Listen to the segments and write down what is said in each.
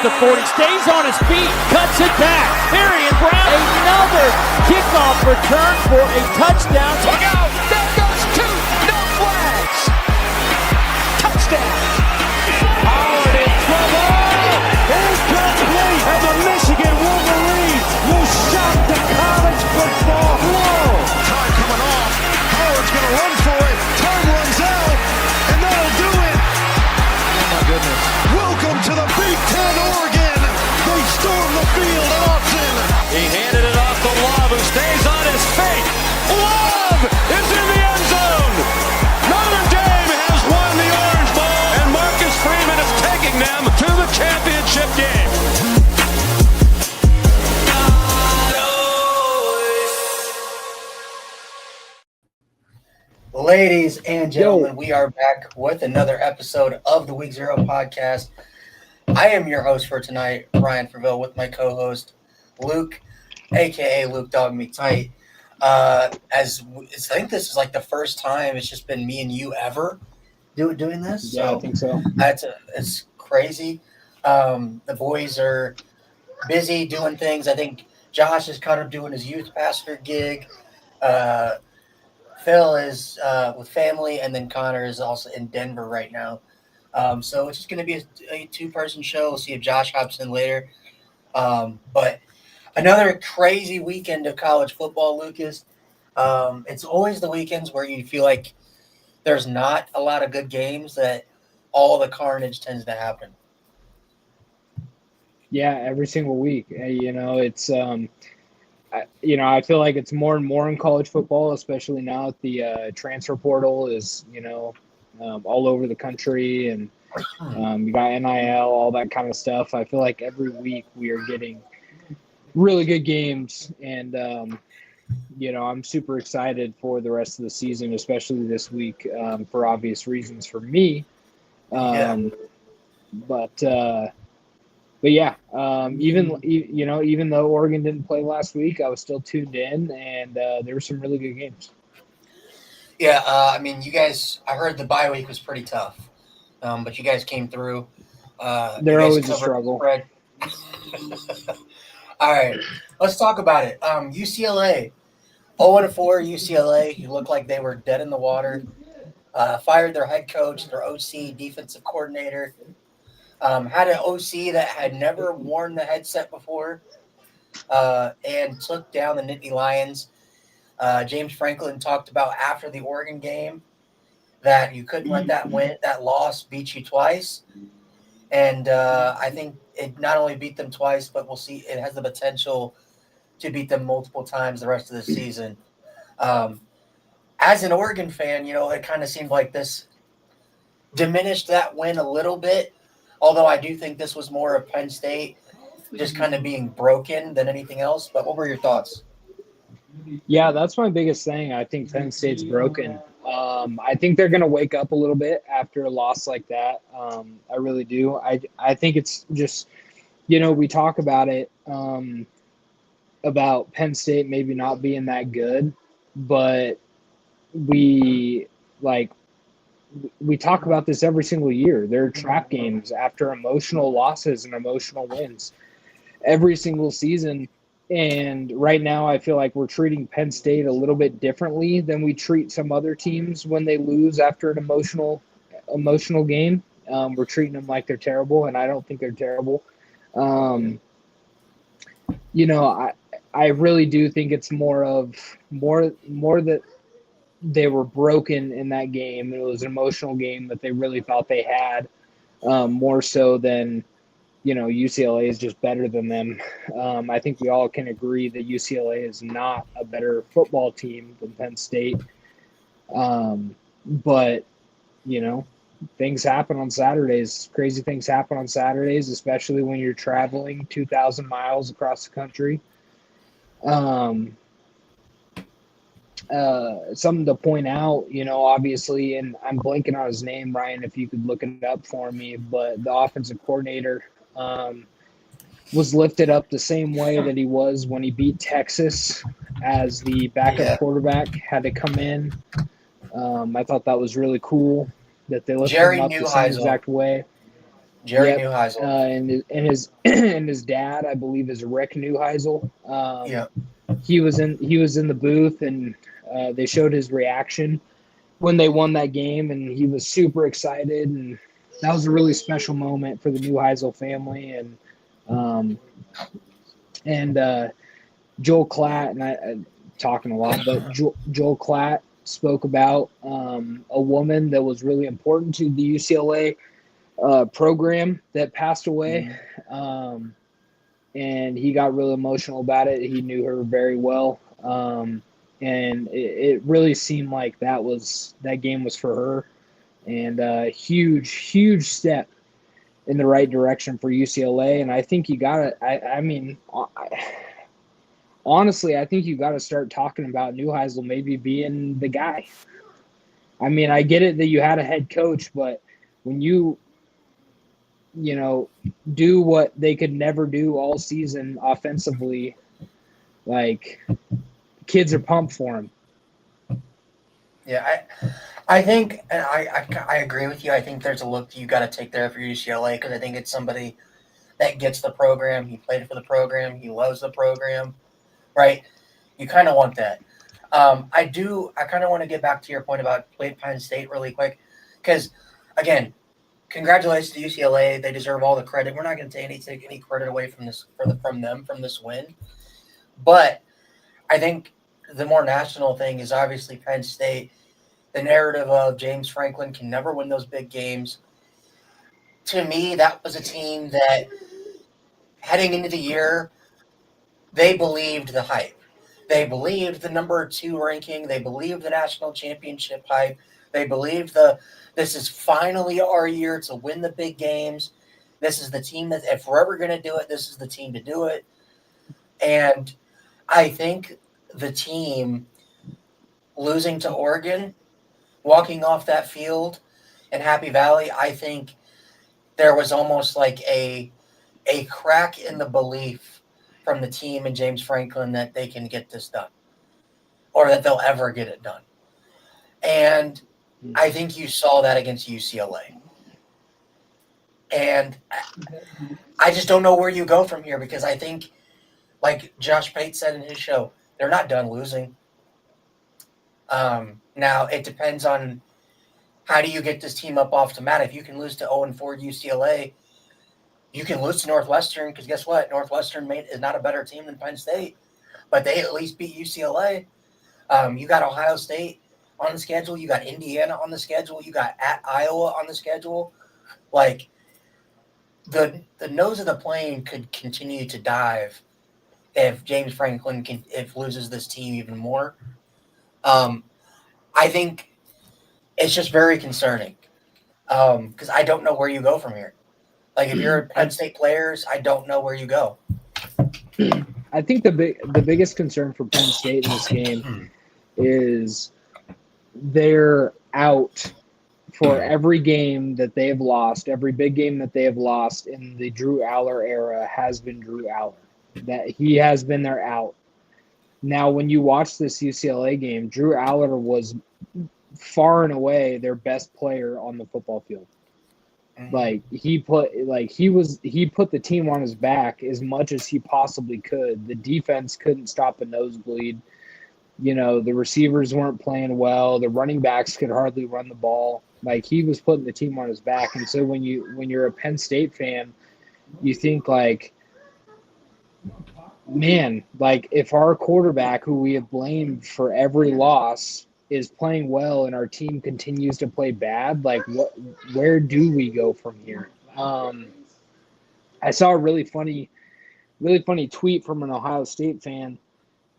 the 40, stays on his feet, cuts it back. Marion Brown, another kickoff return for a touchdown. Look out! There goes two! No flags! Touchdown! Howard in trouble! Incomplete! And the Michigan Wolverines will shock the college football world. Time coming off. Howard's going to run for it. Time runs out. And that'll do it. Oh my goodness. Welcome to the Big Ten, Oregon. They storm the field at Austin. He handed it off to Love, who stays on his feet. Love is in the end zone. Notre Dame has won the Orange Bowl, and Marcus Freeman is taking them to the championship game. Ladies and gentlemen, we are back with another episode of the Week Zero podcast. I am your host for tonight, Ryan Ferville, with my co-host, Luke, a.k.a. Luke Dog Me Tight. I think this is like the first time it's just been me and you ever doing this. Yeah, I think so. It's crazy. The boys are busy doing things. I think Josh is kind of doing his youth pastor gig. Phil is with family, and then Connor is also in Denver right now. So it's just going to be a two-person show. We'll see if Josh hops in later. But another crazy weekend of college football, Lucas. It's always the weekends where you feel like there's not a lot of good games that all the carnage tends to happen. Yeah, every single week. It's I feel like it's more and more in college football, especially now that the transfer portal is, all over the country, and you got NIL, all that kind of stuff. I feel like every week we are getting really good games, and I'm super excited for the rest of the season, especially this week, for obvious reasons for me. But yeah, even though Oregon didn't play last week, I was still tuned in, and there were some really good games. Yeah, you guys, I heard the bye week was pretty tough, but you guys came through. They're always a struggle. All right, let's talk about it. UCLA, 0-4 UCLA. You look like they were dead in the water. Fired their head coach, their OC, defensive coordinator. Had an OC that had never worn the headset before, and took down the Nittany Lions. James Franklin talked about after the Oregon game that you couldn't let that loss beat you twice. And I think it not only beat them twice, but we'll see it has the potential to beat them multiple times the rest of the season. As an Oregon fan, it kind of seemed like this diminished that win a little bit. Although I do think this was more of Penn State just kind of being broken than anything else. But what were your thoughts? Yeah, that's my biggest thing. I think Penn State's broken. I think they're going to wake up a little bit after a loss like that. I really do. I think it's just, we talk about it, about Penn State maybe not being that good, but we talk about this every single year. There are trap games after emotional losses and emotional wins every single season. And right now I feel like we're treating Penn State a little bit differently than we treat some other teams when they lose after an emotional game. We're treating them like they're terrible, and I don't think they're terrible. I really do think it's more that they were broken in that game. It was an emotional game that they really thought they had, more so than, UCLA is just better than them. I think we all can agree that UCLA is not a better football team than Penn State. But, things happen on Saturdays. Crazy things happen on Saturdays, especially when you're traveling 2,000 miles across the country. Something to point out, obviously, and I'm blanking on his name, Ryan, if you could look it up for me, but the offensive coordinator was lifted up the same way that he was when he beat Texas as the backup quarterback, had to come in. I thought that was really cool that they lifted him up the same exact way. Jerry Yep. Neuheisel. And his dad, I believe, is Rick Neuheisel. Yeah. He was in the booth, and they showed his reaction when they won that game, and he was super excited, and that was a really special moment for the Neuheisel family. And Joel Klatt, and I'm talking a lot, but Joel Klatt spoke about a woman that was really important to the UCLA program that passed away. And he got really emotional about it. He knew her very well. And it really seemed like that game was for her. And a huge step in the right direction for UCLA. And I think you got to, honestly, I think you got to start talking about Neuheisel maybe being the guy. I mean, I get it that you had a head coach, but when you do what they could never do all season offensively, like, kids are pumped for him. Yeah, I think, and I agree with you. I think there's a look you got to take there for UCLA because I think it's somebody that gets the program. He played for the program. He loves the program, right? You kind of want that. I kind of want to get back to your point about Penn State really quick because, again, congratulations to UCLA. They deserve all the credit. We're not going to take any credit away from this from this win, but I think the more national thing is obviously Penn State. The narrative of James Franklin can never win those big games. To me, that was a team that, heading into the year, they believed the hype. They believed the number 2 ranking. They believed the national championship hype. They believed this is finally our year to win the big games. This is the team that, if we're ever going to do it, this is the team to do it. And I think the team losing to Oregon, walking off that field in Happy Valley, I think there was almost like a crack in the belief from the team and James Franklin that they can get this done or that they'll ever get it done. And I think you saw that against UCLA. And I just don't know where you go from here because I think, like Josh Pate said in his show, they're not done losing. Now, it depends on how do you get this team up off the mat. If you can lose to 0-4 UCLA, you can lose to Northwestern because guess what? Northwestern is not a better team than Penn State, but they at least beat UCLA. You got Ohio State on the schedule. You got Indiana on the schedule. You got at Iowa on the schedule. Like, the nose of the plane could continue to dive if James Franklin loses this team even more. I think it's just very concerning because I don't know where you go from here. Like, if you're Penn State players, I don't know where you go. I think the biggest concern for Penn State in this game is they're out for every game that they have lost. Every big game that they have lost in the Drew Aller era has been Drew Aller. That he has been their out. Now, when you watch this UCLA game, Drew Aller was far and away their best player on the football field. Like, he put the team on his back as much as he possibly could. The defense couldn't stop a nosebleed. The receivers weren't playing well. The running backs could hardly run the ball. Like, he was putting the team on his back. And so when you're a Penn State fan, you think, like, man, like, if our quarterback, who we have blamed for every loss, is playing well and our team continues to play bad, like, where do we go from here? I saw a really funny tweet from an Ohio State fan,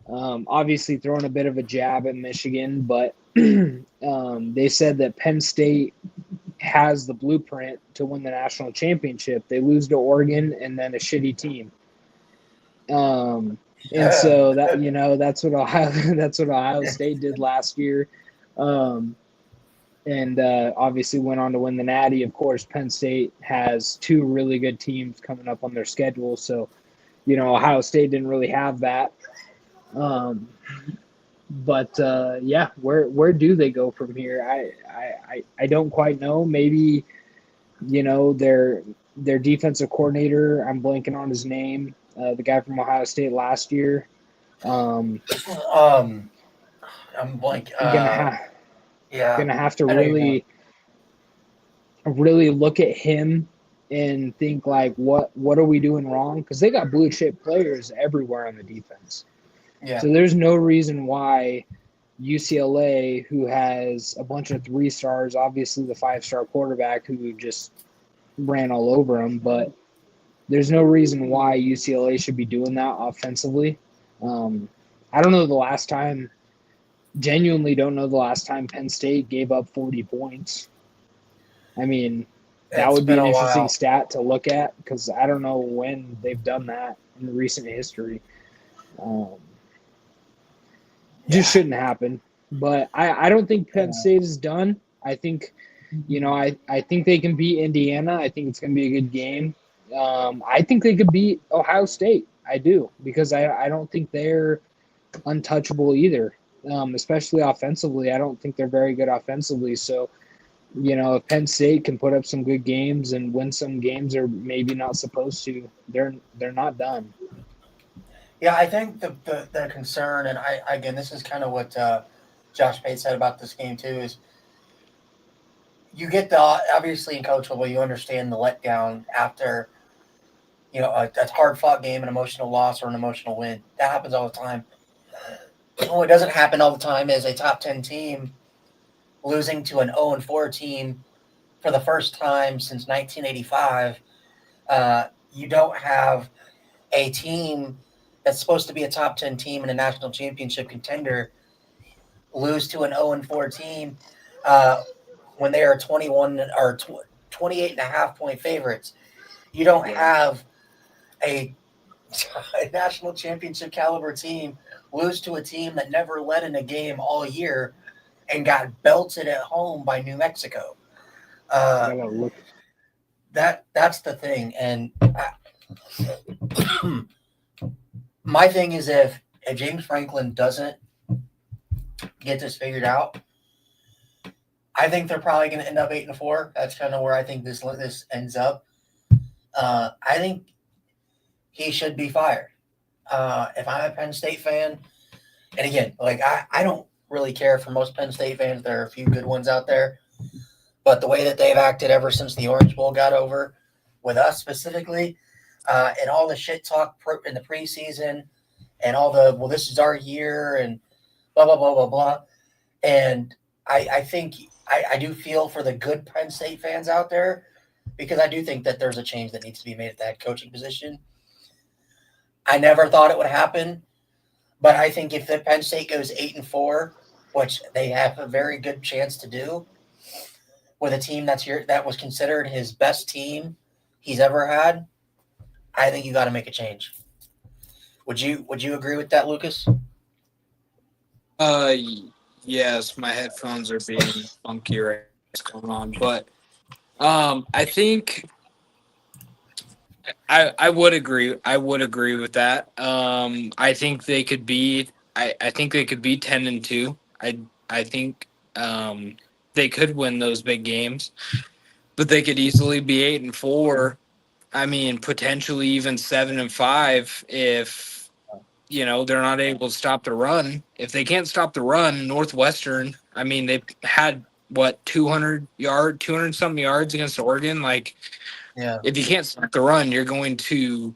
obviously throwing a bit of a jab at Michigan, but they said that Penn State has the blueprint to win the national championship. They lose to Oregon and then a shitty team. And so that, that's what Ohio State did last year. And obviously went on to win the Natty. Of course, Penn State has 2 really good teams coming up on their schedule. So, Ohio State didn't really have that. But where do they go from here? I don't quite know. Maybe, their defensive coordinator, I'm blanking on his name, the guy from Ohio State last year. I'm blank. Yeah, gonna have to I know you mean. really look at him and think like, what are we doing wrong? Because they got blue chip players everywhere on the defense. Yeah, So there's no reason why UCLA, who has a bunch of 3-stars, obviously the 5-star quarterback who just ran all over him, but there's no reason why UCLA should be doing that offensively. I don't know the last time, genuinely don't know the last time Penn State gave up 40 points. I mean, that it's would be been an a interesting while. stat to look at because I don't know when they've done that in recent history. Just shouldn't happen. But I don't think Penn State is done. I think, I think they can beat Indiana. I think it's going to be a good game. I think they could beat Ohio State. I do, because I don't think they're untouchable either, especially offensively. I don't think they're very good offensively. So, if Penn State can put up some good games and win some games they're maybe not supposed to, they're not done. Yeah, I think the concern, and again, this is kind of what Josh Pate said about this game too, is you get the obviously in coach level, you understand the letdown after a hard fought game, an emotional loss or an emotional win. That happens all the time. What doesn't happen all the time is a top 10 team losing to an 0-4 team for the first time since 1985. You don't have a team that's supposed to be a top 10 team and a national championship contender lose to an 0-4 team when they are 21 or 28 and a half point favorites. You don't have a national championship caliber team lose to a team that never led in a game all year and got belted at home by New Mexico. That's the thing. And my thing is if James Franklin doesn't get this figured out, I think they're probably going to end up 8-4. That's kind of where I think this ends up. I think he should be fired. If I'm a Penn State fan, and again, like I don't really care for most Penn State fans. There are a few good ones out there, but the way that they've acted ever since the Orange Bowl got over, with us specifically, and all the shit talk in the preseason, and all the this is our year and blah blah blah blah blah, and I think I do feel for the good Penn State fans out there because I do think that there's a change that needs to be made at the head coaching position. I never thought it would happen, but I think if the Penn State goes 8-4, which they have a very good chance to do, with a team that was considered his best team he's ever had, I think you got to make a change. Would you agree with that, Lucas? Yes, my headphones are being funky right now. What's going on? But I think I would agree. I would agree with that. I think they could be. I think they could be 10-2. I think they could win those big games, but they could easily be 8-4. I mean, potentially even 7-5 if they're not able to stop the run. If they can't stop the run, Northwestern. I mean, they've had 200 something yards against Oregon. Like, Yeah. if you can't stop the run, you're going to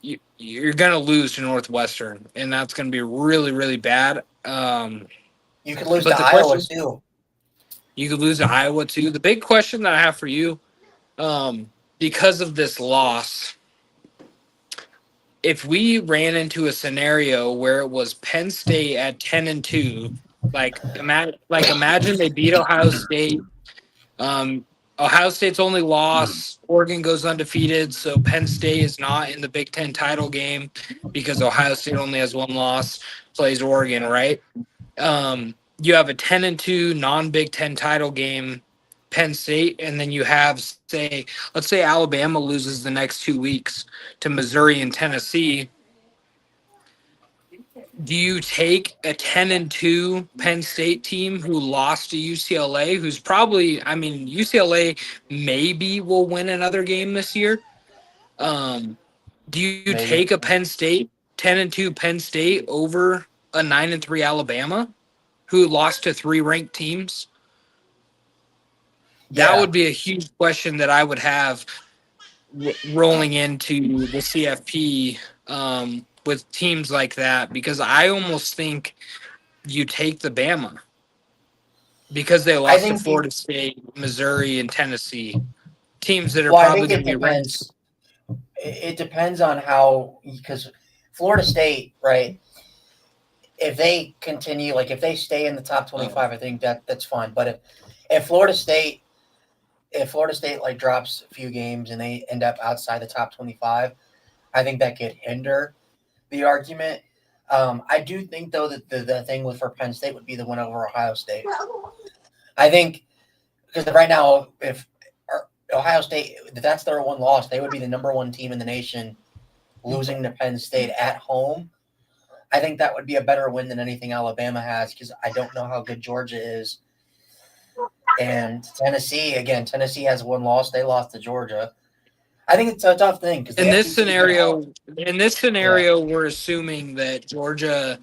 lose to Northwestern, and that's going to be really, really bad. You could lose to Iowa too. You could lose to Iowa too. The big question that I have for you, because of this loss, if we ran into a scenario where it was Penn State at 10-2, imagine they beat Ohio State. Ohio State's only loss, Oregon goes undefeated, so Penn State is not in the Big Ten title game because Ohio State only has one loss, plays Oregon, right? You have a 10-2 non-Big Ten title game, Penn State, and then you have, let's say Alabama loses the next 2 weeks to Missouri and Tennessee. Do you take a 10-2 Penn State team who lost to UCLA, who's probably, I mean, UCLA maybe will win another game this year? Do you Maybe. take a 10-2 Penn State over a 9-3 Alabama, who lost to 3 ranked teams? That Yeah. would be a huge question that I would have rolling into the CFP with teams like that, because I almost think you take the Bama because they I lost to think you, Florida State, Missouri, and Tennessee, teams that are well, I probably think going it to be ranked. depends. It depends on how, because Florida State, right? If they continue, like if they stay in the top 25, I think that's fine. But if Florida State, like drops a few games and they end up outside the top 25, I think that could hinder the argument. I do think though that the thing with for Penn State would be the win over Ohio State. I think because right now, if Ohio State, if that's their one loss, they would be the number 1 team in the nation, losing to Penn State at home. I think that would be a better win than anything Alabama has, because I don't know how good Georgia is. And Tennessee, again, Tennessee has one loss. They lost to Georgia. I think it's a tough thing because In the this SEC has been hard. scenario, we're assuming that Georgia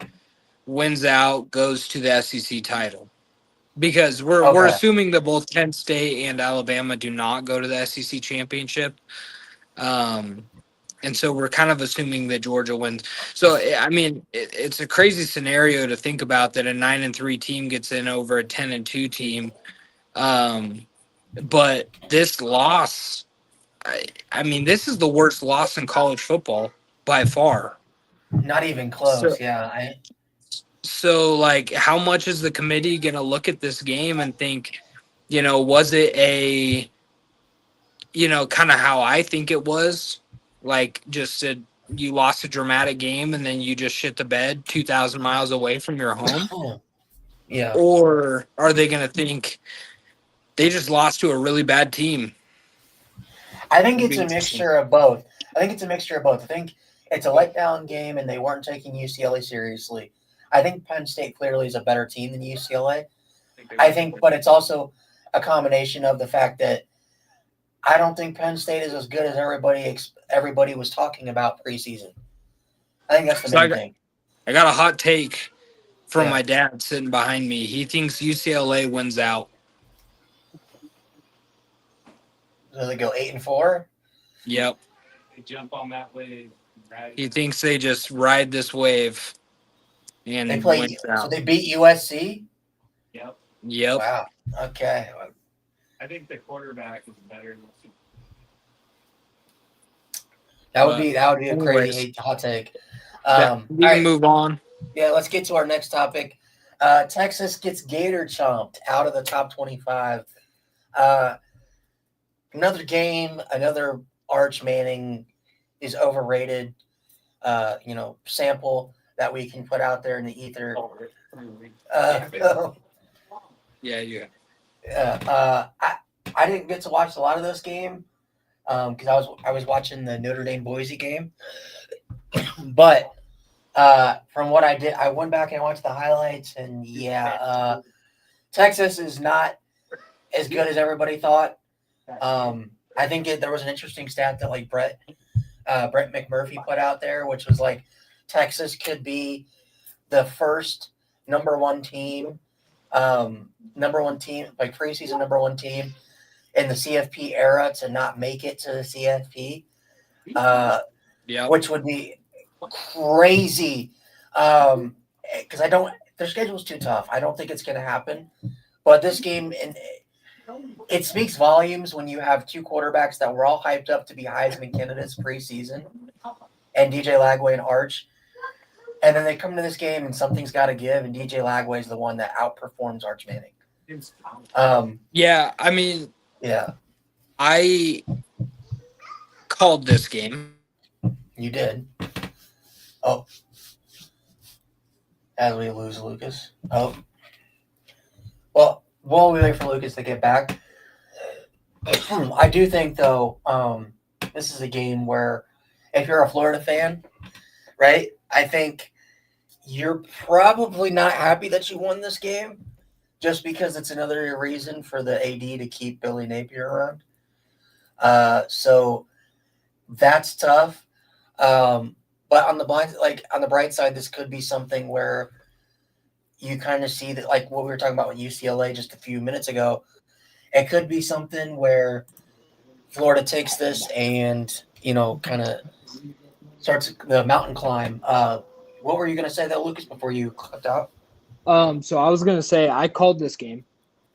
wins out, goes to the SEC title, because we're Okay. assuming that both Penn State and Alabama do not go to the SEC championship. And so we're kind of assuming that Georgia wins. So I mean, it's a crazy scenario to think about that a 9-3 team gets in over a 10-2 team. But this loss, I mean, this is the worst loss in college football by far. Not even So, close. Yeah. so like, how much is the committee going to look at this game and think, was it a, kind of how I think it was, like just you lost a dramatic game and then you just shit the bed 2,000 miles away from your home? Yeah. Or are they going to think they just lost to a really bad team? I think it's a mixture of both. I think it's a letdown game, and they weren't taking UCLA seriously. I think Penn State clearly is a better team than UCLA. I think, but it's also a combination of the fact that I don't think Penn State is as good as everybody was talking about preseason. I think that's the main thing. I got a hot take from my dad sitting behind me. He thinks UCLA wins out. So they go 8-4? Yep. They jump on that wave. He thinks they just ride this wave and They play. So they beat USC? Yep. Wow. Okay. I think the quarterback is better. That would be a crazy hot take. We can move on. Yeah, let's get to our next topic. Texas gets gator chomped out of the top 25. Another game, another Arch Manning is overrated. Sample that we can put out there in the ether. I didn't get to watch a lot of this game because I was watching the Notre Dame Boise game, but from what I did, I went back and watched the highlights, and Texas is not as good as everybody thought. I think there was an interesting stat that like Brett McMurphy put out there, which was like Texas could be the first number one team, like preseason number one team in the CFP era to not make it to the CFP, which would be crazy. Because their schedule's too tough. I don't think it's going to happen. But this game, it speaks volumes when you have two quarterbacks that were all hyped up to be Heisman candidates preseason, and DJ Lagway and Arch. And then they come to this game and something's got to give, and DJ Lagway is the one that outperforms Arch Manning. I called this game. You did. Oh. As we lose Lucas. Oh. Well, while we wait for Lucas to get back, I do think, though, this is a game where if you're a Florida fan, right, I think you're probably not happy that you won this game just because it's another reason for the AD to keep Billy Napier around. So that's tough. But on the bright side, this could be something where you kind of see that, like what we were talking about with UCLA just a few minutes ago. It could be something where Florida takes this and, kind of starts the mountain climb. What were you going to say, though, Lucas, before you clipped out? So I was gonna say I called this game.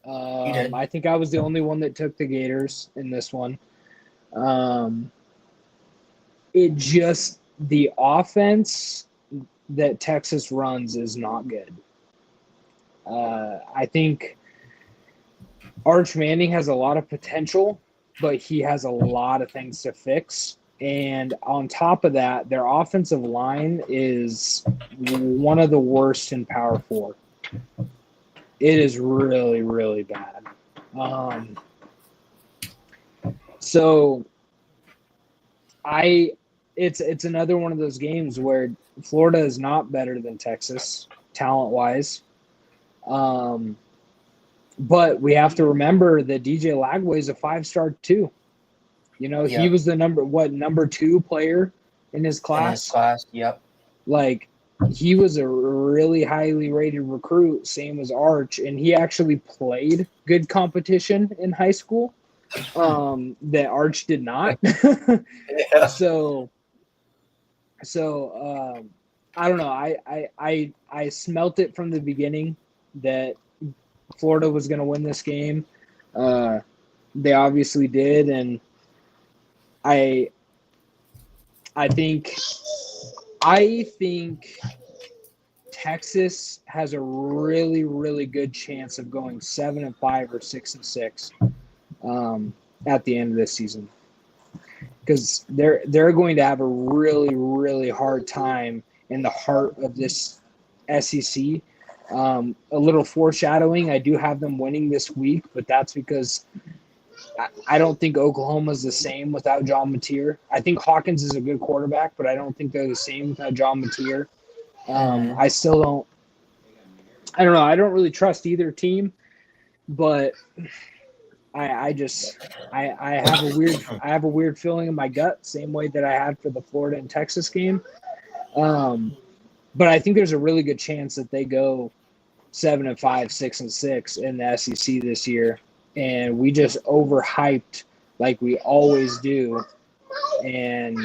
You did. I think I was the only one that took the Gators in this one. The offense that Texas runs is not good. I think Arch Manning has a lot of potential, but he has a lot of things to fix. And on top of that, their offensive line is one of the worst in Power 4. It is really, really bad. It's another one of those games where Florida is not better than Texas talent-wise. But we have to remember that DJ Lagway is a 5-star too. He was the number 2 player in his class. In his class, yep. Like, he was a really highly rated recruit, same as Arch, and he actually played good competition in high school that Arch did not. Yeah. So I don't know. I smelt it from the beginning that Florida was going to win this game. They obviously did, and I think Texas has a really, really good chance of going 7-5 or 6-6 at the end of this season, because they're going to have a really, really hard time in the heart of this SEC. A little foreshadowing, I do have them winning this week, but that's because I don't think Oklahoma's the same without John Mateer. I think Hawkins is a good quarterback, but I don't think they're the same without John Mateer. I still don't. I don't know. I don't really trust either team, but I have a weird feeling in my gut, same way that I had for the Florida and Texas game. But I think there's a really good chance that they go 7-5, 6-6 in the SEC this year. And we just overhyped like we always do. And,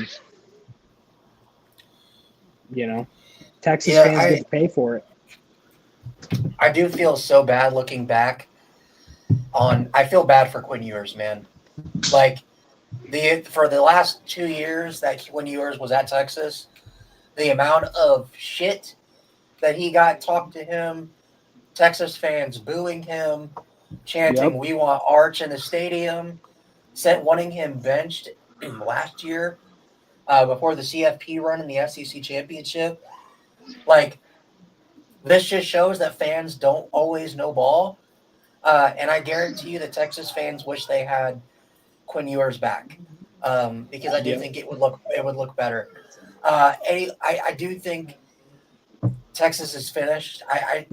Texas fans get to pay for it. I do feel so bad looking back I feel bad for Quinn Ewers, man. Like, for the last 2 years that Quinn Ewers was at Texas, the amount of shit that he got talked to him, Texas fans booing him, chanting, "We want Arch in the stadium," wanting him benched last year before the CFP run in the SEC championship. Like, this just shows that fans don't always know ball. And I guarantee you that Texas fans wish they had Quinn Ewers back, because I do think it would look better. I do think Texas is finished. I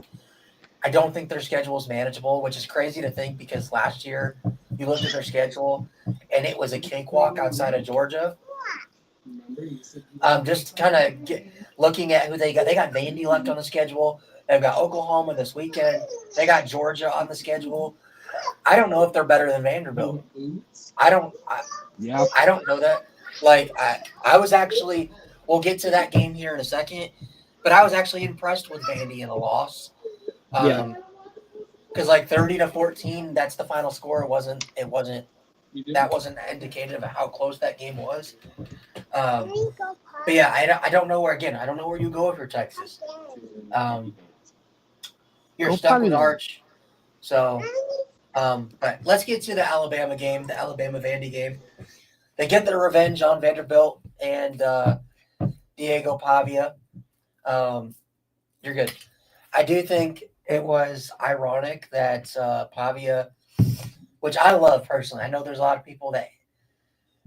don't think their schedule is manageable, which is crazy to think because last year you looked at their schedule and it was a cakewalk outside of Georgia. Just kind of looking at who they got. They got Vandy left on the schedule. They've got Oklahoma this weekend. They got Georgia on the schedule. I don't know if they're better than Vanderbilt. I don't know that. Like, I was actually, we'll get to that game here in a second, but I was actually impressed with Vandy in the loss. Because like 30-14, that's the final score. That wasn't indicative of how close that game was. But yeah, I don't know where you go if you're Texas. You're stuck with Arch. So, but let's get to the Alabama game, the Alabama-Vandy game. They get their revenge on Vanderbilt and Diego Pavia. You're good. I do think it was ironic that Pavia, which I love personally. I know there's a lot of people that,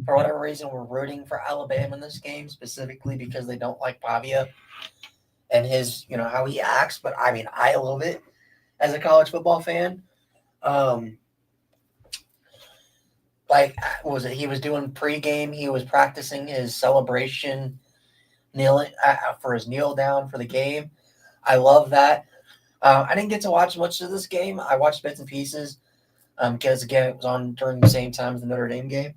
for whatever reason, were rooting for Alabama in this game, specifically because they don't like Pavia. and his, how he acts, but I mean, I love it as a college football fan. Like, what was it? He was doing pregame. He was practicing his celebration, kneeling for his kneel down for the game. I love that. I didn't get to watch much of this game. I watched bits and pieces because, again, it was on during the same time as the Notre Dame game.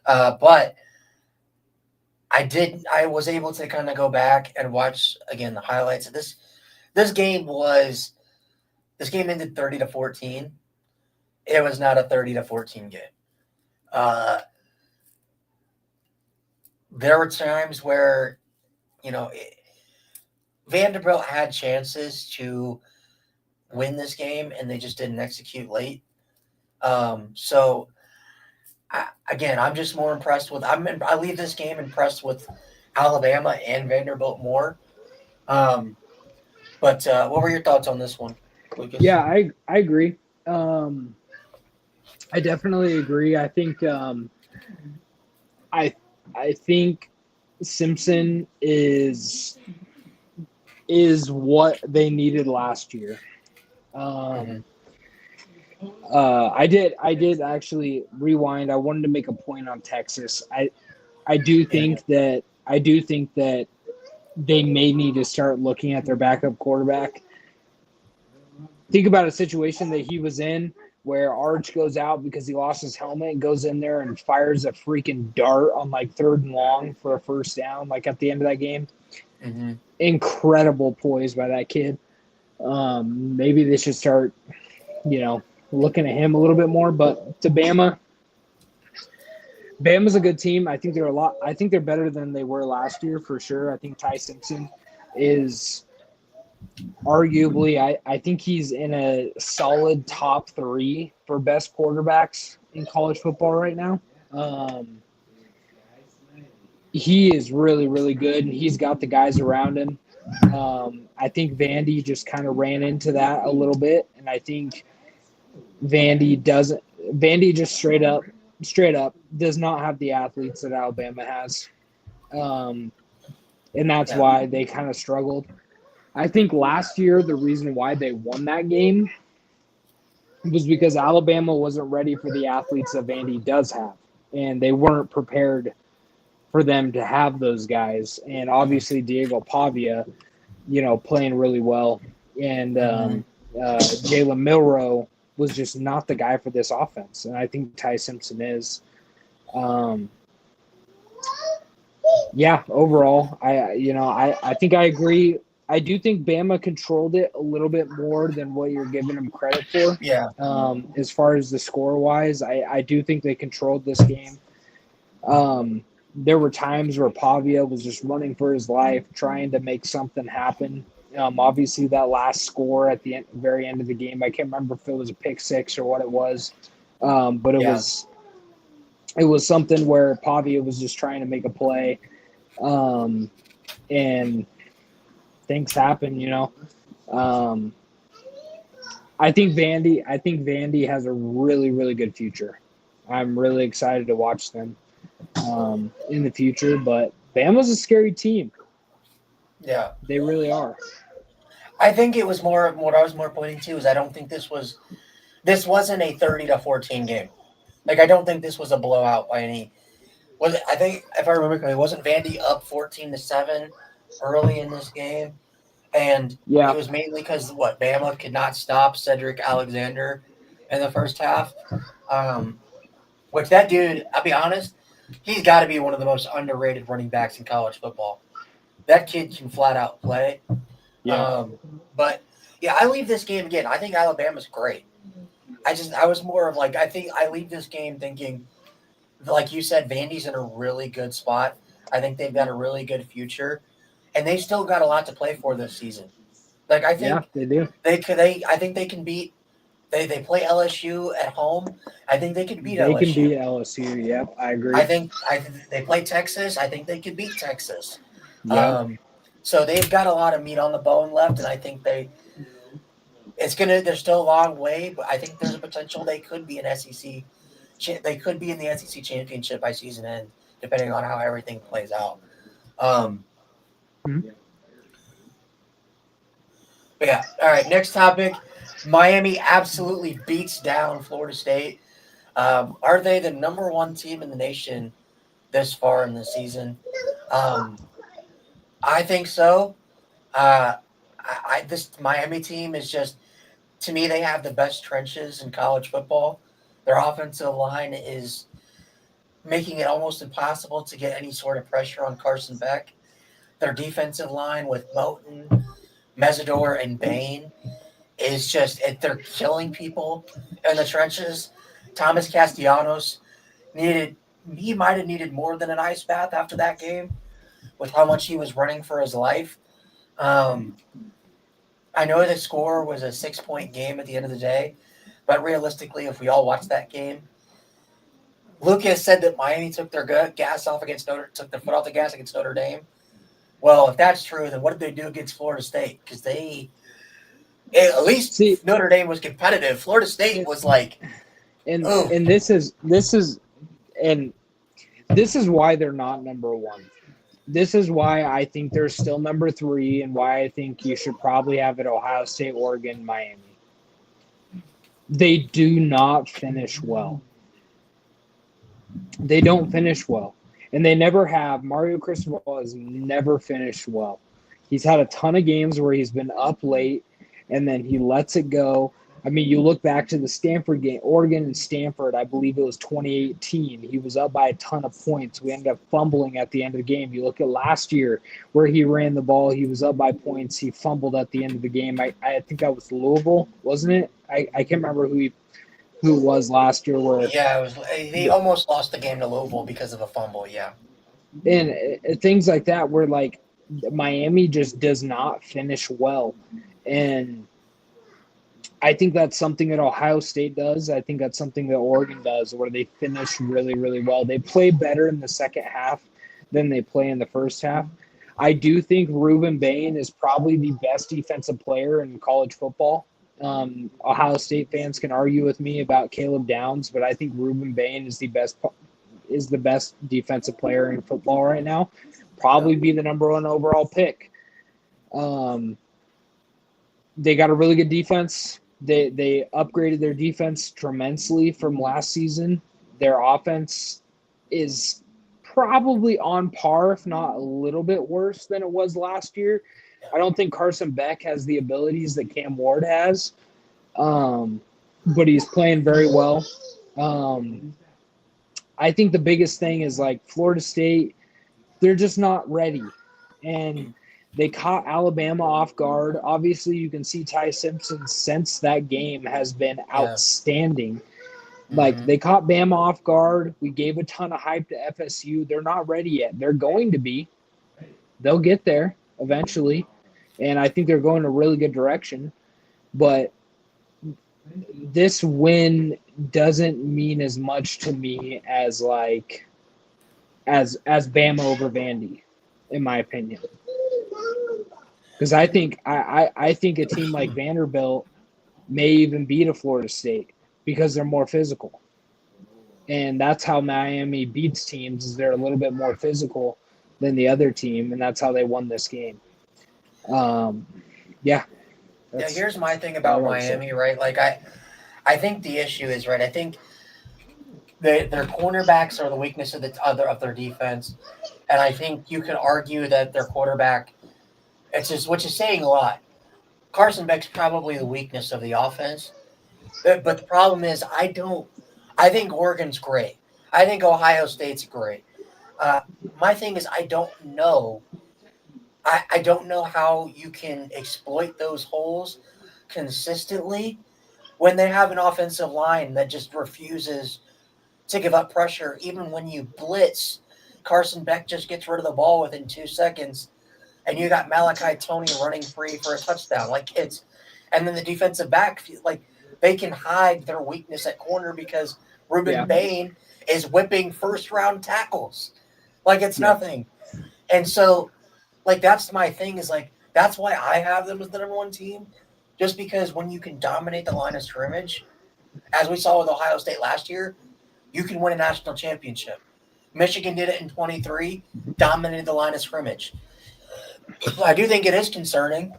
But I was able to kind of go back and watch, again, the highlights of this. This game ended 30-14. It was not a 30-14 game. There were times where, Vanderbilt had chances to win this game, and they just didn't execute late. So, I'm just more impressed with. I leave this game impressed with Alabama and Vanderbilt more. But what were your thoughts on this one, Lucas? Yeah, I agree. I definitely agree. I think I think Simpson is what they needed last year. I did actually rewind. I wanted to make a point on Texas. I do think that they may need to start looking at their backup quarterback. Think about a situation that he was in where Arch goes out because he lost his helmet and goes in there and fires a freaking dart on like 3rd and long for a first down, like at the end of that game. Mm-hmm. Incredible poise by that kid. Maybe they should start, looking at him a little bit more. But to Bama's a good team. I think they're better than they were last year for sure. I think Ty Simpson is arguably, I think he's in a solid top 3 for best quarterbacks in college football right now. He is really, really good, and he's got the guys around him. I think Vandy just kind of ran into that a little bit, and I think Vandy just straight up does not have the athletes that Alabama has. And that's why they kind of struggled. I think last year the reason why they won that game was because Alabama wasn't ready for the athletes that Vandy does have, and they weren't prepared for them to have those guys. And obviously Diego Pavia, playing really well, and Jalen Milroe was just not the guy for this offense, and I think Ty Simpson is. Overall, I think I agree. I do think Bama controlled it a little bit more than what you're giving them credit for. Yeah. As far as the score wise, I do think they controlled this game. There were times where Pavia was just running for his life, trying to make something happen. Obviously, that last score at the very end of the game, I can't remember if it was a pick six or what it was, but it was something where Pavia was just trying to make a play, and things happen. I think Vandy has a really, really good future. I'm really excited to watch them in the future, but Bama's a scary team. Yeah. They really are. I think it was more, what I was more pointing to is I don't think this wasn't a 30-14 game. Like, I don't think this was a blowout by any. I think, if I remember correctly, wasn't Vandy up 14-7 early in this game? And it was mainly because, Bama could not stop Cedric Alexander in the first half. Which that dude, I'll be honest, he's got to be one of the most underrated running backs in college football. That kid can flat out play. Yeah. But I leave this game again. I think Alabama's great. I was more of I think I leave this game thinking, like you said, Vandy's in a really good spot. I think they've got a really good future, and they've still got a lot to play for this season. I think they do. I think they can beat. They play LSU at home. I think they could beat LSU. They can beat LSU. Yep, I agree. I think they play Texas. I think they could beat Texas. Yep. So they've got a lot of meat on the bone left, and I think there's still a long way, but I think there's a potential they could be an SEC. They could be in the SEC championship by season end, depending on how everything plays out. Yeah. All right. Next topic. Miami absolutely beats down Florida State. Are they the number one team in the nation this far in the season? I think so. This Miami team is just, to me, they have the best trenches in college football. Their offensive line is making it almost impossible to get any sort of pressure on Carson Beck. Their defensive line with Moten, Mesidor, and Bain is just they're killing people in the trenches. Thomas Castellanos he might have needed more than an ice bath after that game with how much he was running for his life. I know the score was a 6-point game at the end of the day, but realistically, if we all watched that game, Lucas said that Miami took their took their foot off the gas against Notre Dame. Well, if that's true, then what did they do against Florida State? Because at least Notre Dame was competitive. Florida State was like, and this is why they're not number one. This is why I think they're still number 3, and why I think you should probably have it Ohio State, Oregon, Miami. They do not finish well. They don't finish well. And they never have. Mario Cristobal has never finished well. He's had a ton of games where he's been up late, and then he lets it go. I mean, you look back to the Stanford game, Oregon and Stanford, I believe it was 2018. He was up by a ton of points. We ended up fumbling at the end of the game. You look at last year where he ran the ball. He was up by points. He fumbled at the end of the game. I think that was Louisville, wasn't it? I can't remember who it was last year. Yeah, it was. He almost lost the game to Louisville because of a fumble, yeah. And things like that where, like, Miami just does not finish well. And I think that's something that Ohio State does. I think that's something that Oregon does, where they finish really, really well. They play better in the second half than they play in the first half. I do think Reuben Bain is probably the best defensive player in college football. Ohio State fans can argue with me about Caleb Downs, but I think Reuben Bain is the best defensive player in football right now. Probably be the number 1 overall pick. They got a really good defense. They upgraded their defense tremendously from last season. Their offense is probably on par, if not a little bit worse than it was last year. I don't think Carson Beck has the abilities that Cam Ward has, but he's playing very well. I think the biggest thing is, like, Florida State, they're just not ready. And they caught Alabama off guard. Obviously, you can see Ty Simpson since that game has been outstanding. Mm-hmm. Like, they caught Bama off guard. We gave a ton of hype to FSU. They're not ready yet. They're going to be. They'll get there eventually. And I think they're going a really good direction. But this win doesn't mean as much to me as, like, as Bama over Vandy, in my opinion. Because I think a team like Vanderbilt may even beat a Florida State because they're more physical. And that's how Miami beats teams, is they're a little bit more physical than the other team, and that's how they won this game. Here's my thing about Miami, right? Like, I think the issue is, right, I think their cornerbacks are the weakness of their defense. And I think you could argue that their quarterback, which is saying a lot. Carson Beck's probably the weakness of the offense. But the problem is, I think Oregon's great. I think Ohio State's great. My thing is, I don't know. I don't know how you can exploit those holes consistently when they have an offensive line that just refuses to give up pressure. Even when you blitz, Carson Beck just gets rid of the ball within 2 seconds, and you got Malachi Toney running free for a touchdown. And then the defensive back, like, they can hide their weakness at corner because Reuben Bain is whipping first-round tackles. Like, it's nothing. And so, like, that's my thing, is, like, that's why I have them as the number 1 team, just because when you can dominate the line of scrimmage, as we saw with Ohio State last year, you can win a national championship. Michigan did it in 23, dominated the line of scrimmage. I do think it is concerning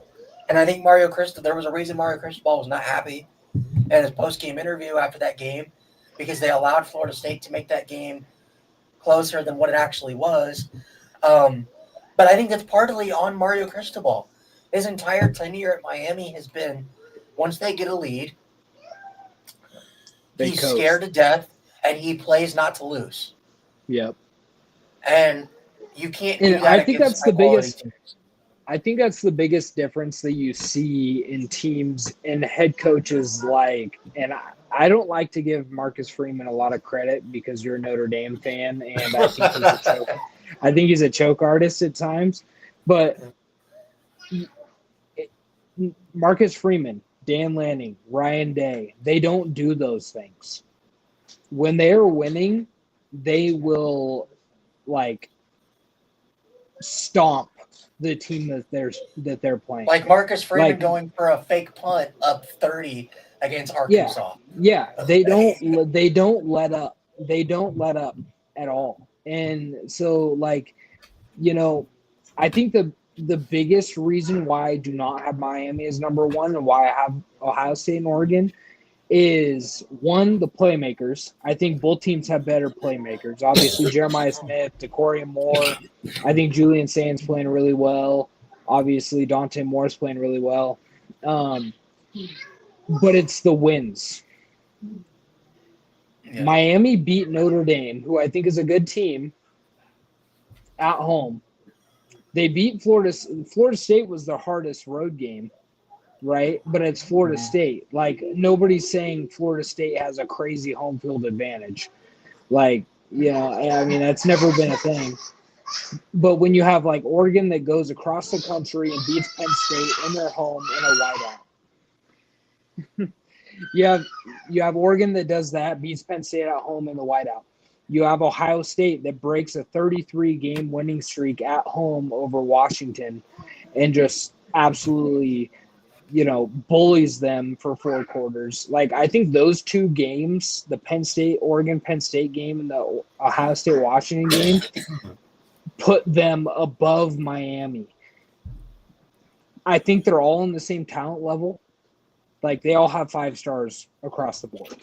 And I think there was a reason Mario Cristobal was not happy in his post-game interview after that game because they allowed Florida State to make that game closer than what it actually was. But I think that's partly on Mario Cristobal. His entire tenure at Miami has been, once they get a lead, he's scared to death, and he plays not to lose. Yep. And you can't do And that. I think that's the biggest. teams. I think that's the biggest difference that you see in teams and head coaches like, and I don't like to give Marcus Freeman a lot of credit because you're a Notre Dame fan, and I think he's a choke. I think he's a choke artist at times, but Marcus Freeman, Dan Lanning, Ryan Day, they don't do those things. When they are winning, they will like stomp the team that they're playing. Like Marcus Freeman going for a fake punt up 30 against Arkansas. Yeah, they don't let up. They don't let up at all. And so, like, you know, I think the biggest reason why I do not have Miami as number one and why I have Ohio State and Oregon is, one, the playmakers. I think both teams have better playmakers. Obviously, Jeremiah Smith, Decoria Moore. I think Julian Sands playing really well. Obviously, Dante Moore's playing really well. But it's the wins. Yeah. Miami beat Notre Dame, who I think is a good team, at home. They beat Florida. Florida State was the hardest road game, right? But it's Florida State. Like, nobody's saying Florida State has a crazy home field advantage. Like, you know, I mean, that's never been a thing. But when you have, like, Oregon that goes across the country and beats Penn State in their home in a whiteout. You have Oregon that does that, beats Penn State at home in the whiteout. You have Ohio State that breaks a 33-game winning streak at home over Washington and just absolutely, you know, bullies them for 4 quarters. Like, I think those 2 games, the Oregon-Penn State game and the Ohio State-Washington game, put them above Miami. I think they're all on the same talent level. Like, they all have 5 stars across the board.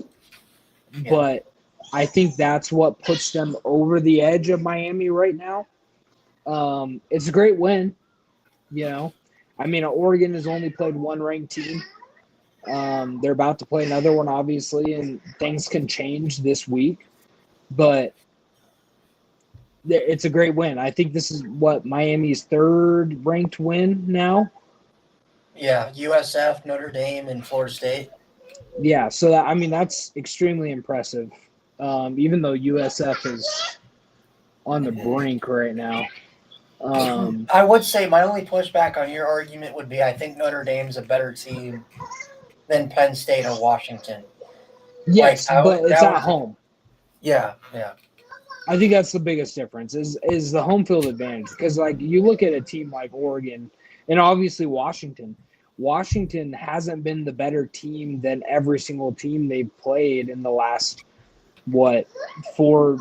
Yeah. But I think that's what puts them over the edge of Miami right now. It's a great win, you know. I mean, Oregon has only played one ranked team. They're about to play another one, obviously, and things can change this week. But it's a great win. I think this is Miami's 3rd ranked win now. Yeah, USF, Notre Dame, and Florida State. Yeah, so that's extremely impressive. Even though USF is on the brink right now. I would say my only pushback on your argument would be I think Notre Dame's a better team than Penn State or Washington. Yes, but it's at home. Yeah. I think that's the biggest difference is the home field advantage. Because, like, you look at a team like Oregon and obviously Washington. Washington hasn't been the better team than every single team they've played in the last, 4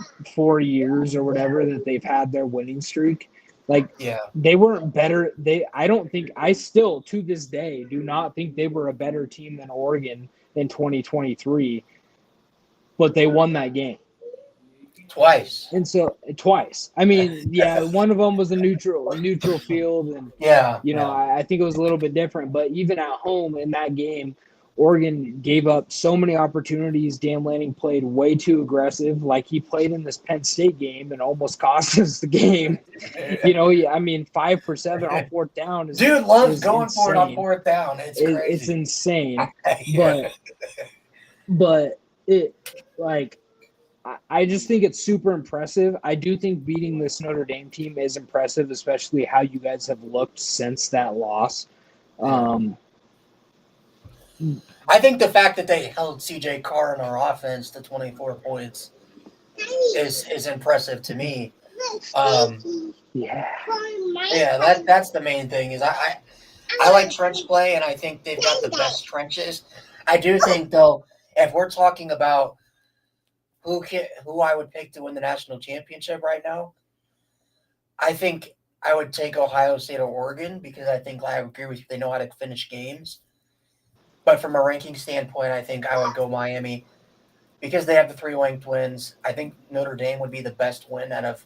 years or whatever that they've had their winning streak. Like, they weren't better. I still, to this day, do not think they were a better team than Oregon in 2023, but they won that game. Twice. And so, twice. I mean, yeah, one of them was a neutral field. And, I think it was a little bit different. But even at home in that game, Oregon gave up so many opportunities. Dan Lanning played way too aggressive, like he played in this Penn State game and almost cost us the game. 5 for 7 on 4th down. Dude loves going insane. For it on 4th down. It's crazy. It's insane. But it, like, I just think it's super impressive. I do think beating this Notre Dame team is impressive, especially how you guys have looked since that loss. I think the fact that they held CJ Carr in our offense to 24 points is impressive to me. That's the main thing. Is I like trench play, and I think they've got the best trenches. I do think, though, if we're talking about who I would pick to win the national championship right now, I think I would take Ohio State or Oregon because I think I agree with you. They know how to finish games. But from a ranking standpoint, I think I would go Miami because they have the 3 ranked wins. I think Notre Dame would be the best win out of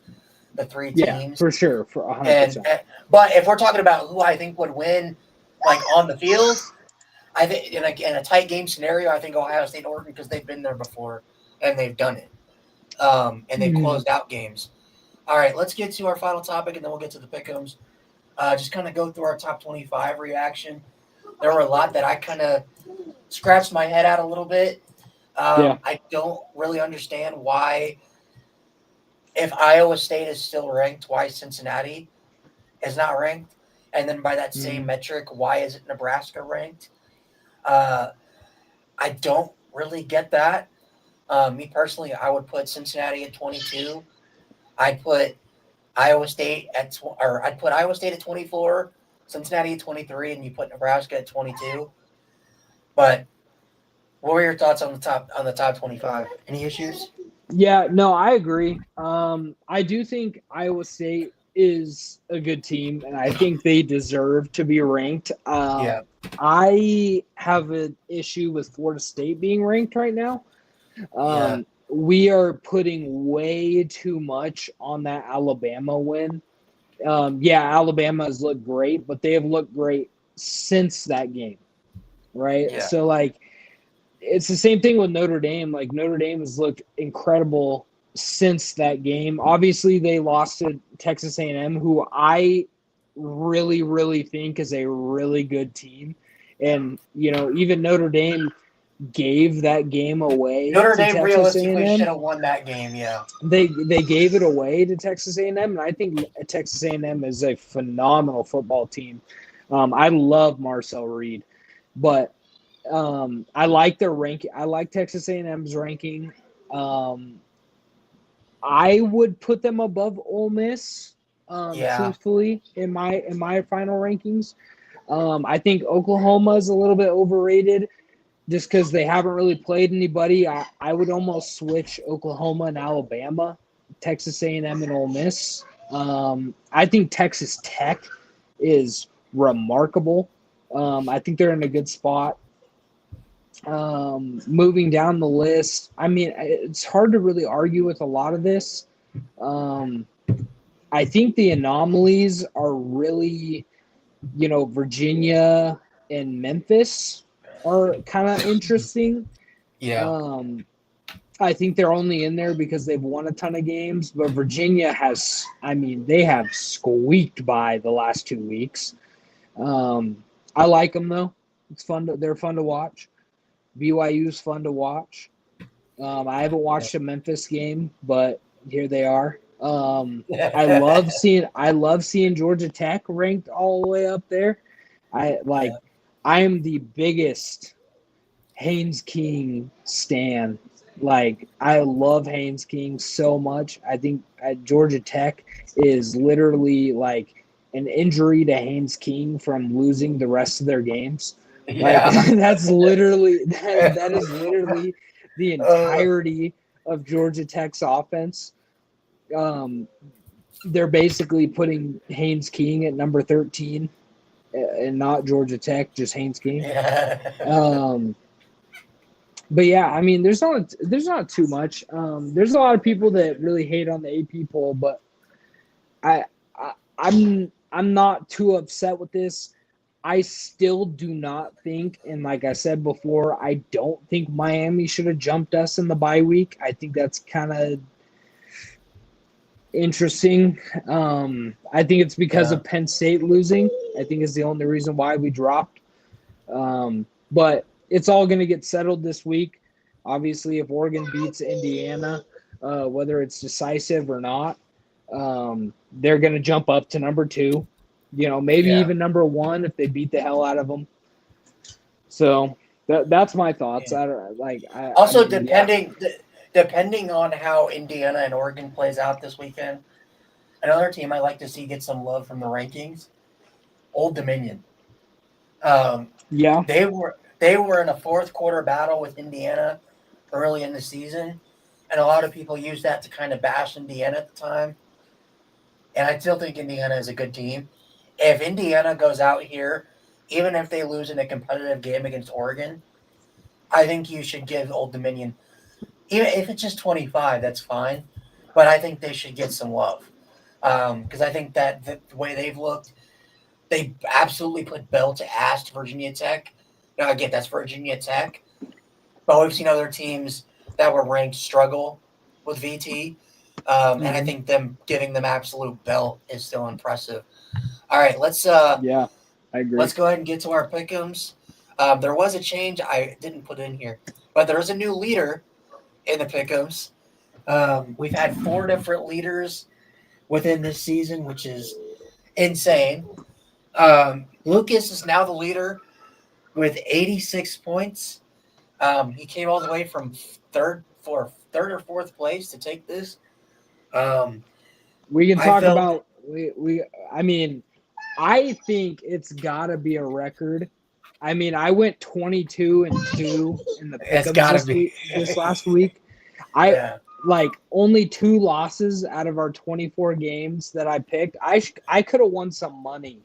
the 3 Yeah, teams. for sure, for 100%. But if we're talking about who I think would win, like on the field, I think in a tight game scenario, I think Ohio State and Oregon because they've been there before and they've done it, and they've closed out games. All right, let's get to our final topic and then we'll get to the pick'ems. Just kind of go through our top 25 reaction. There were a lot that I kind of scratched my head out a little bit. I don't really understand why, if Iowa State is still ranked, why Cincinnati is not ranked. And then by that same metric, why isn't Nebraska ranked? I don't really get that. Me personally, I would put Cincinnati at 22. I'd put Iowa State at I'd put Iowa State at 24, Cincinnati at 23, and you put Nebraska at 22. But what were your thoughts on the top 25? Any issues? Yeah, no, I agree. I do think Iowa State is a good team, and I think they deserve to be ranked. I have an issue with Florida State being ranked right now. We are putting way too much on that Alabama win. Alabama has looked great, but they have looked great since that game, right? Yeah. So, like, it's the same thing with Notre Dame. Like, Notre Dame has looked incredible since that game. Obviously, they lost to Texas A&M, who I really, really think is a really good team. And, even Notre Dame gave that game away. Notre to Dame Texas realistically A&M. should have won that game. Yeah, they gave it away to Texas A&M, and I think Texas A&M is a phenomenal football team. I love Marcel Reed, but I like their ranking. I like Texas A&M's ranking. I would put them above Ole Miss. Truthfully, in my final rankings, I think Oklahoma is a little bit overrated. Just because they haven't really played anybody, I would almost switch Oklahoma and Alabama, Texas A&M and Ole Miss. I think Texas Tech is remarkable. I think they're in a good spot. Moving down the list, I mean, it's hard to really argue with a lot of this. I think the anomalies are really, Virginia and Memphis are kind of interesting. yeah, I think they're only in there because they've won a ton of games, but Virginia they have squeaked by the last 2 weeks. I like them though. They're fun to watch. BYU's fun to watch. I haven't watched a Memphis game, but here they are. I love seeing Georgia Tech ranked all the way up there. I am the biggest Haynes King stan. Like, I love Haynes King so much. I think Georgia Tech is literally like an injury to Haynes King from losing the rest of their games. Like, that's literally that is literally the entirety of Georgia Tech's offense. They're basically putting Haynes King at number 13. And not Georgia Tech, just Haynes King. But yeah, I mean, there's not too much. There's a lot of people that really hate on the AP poll, but I'm not too upset with this. I still do not think, and like I said before, I don't think Miami should have jumped us in the bye week. I think that's kind of interesting. I think it's because of Penn State losing. I think is the only reason why we dropped. But it's all going to get settled this week. Obviously, if Oregon beats Indiana, whether it's decisive or not, they're going to jump up to number 2. Maybe even number 1 if they beat the hell out of them. So that's my thoughts. Depending on how Indiana and Oregon plays out this weekend, another team I like to see get some love from the rankings, Old Dominion. They were in a fourth quarter battle with Indiana early in the season, and a lot of people used that to kind of bash Indiana at the time. and I still think Indiana is a good team. If Indiana goes out here, even if they lose in a competitive game against Oregon, I think you should give Old Dominion, even if it's just 25, that's fine. But I think they should get some love because I think that the way they've looked, they absolutely put bell to ass to Virginia Tech. Now, again, that's Virginia Tech, but we've seen other teams that were ranked struggle with VT. And I think them giving them absolute belt is still impressive. All right, let's Yeah, I agree. let's go ahead and get to our pick'ems. There was a change I didn't put in here, but there is a new leader in the pick'ems. We've had 4 different leaders within this season, which is insane. Lucas is now the leader with 86 points. He came all the way from third or fourth place to take this. We can talk about I mean, I think it's got to be a record. I mean, I went 22-2 in the pick'ems this last week. Like only 2 losses out of our 24 games that I picked. I could have won some money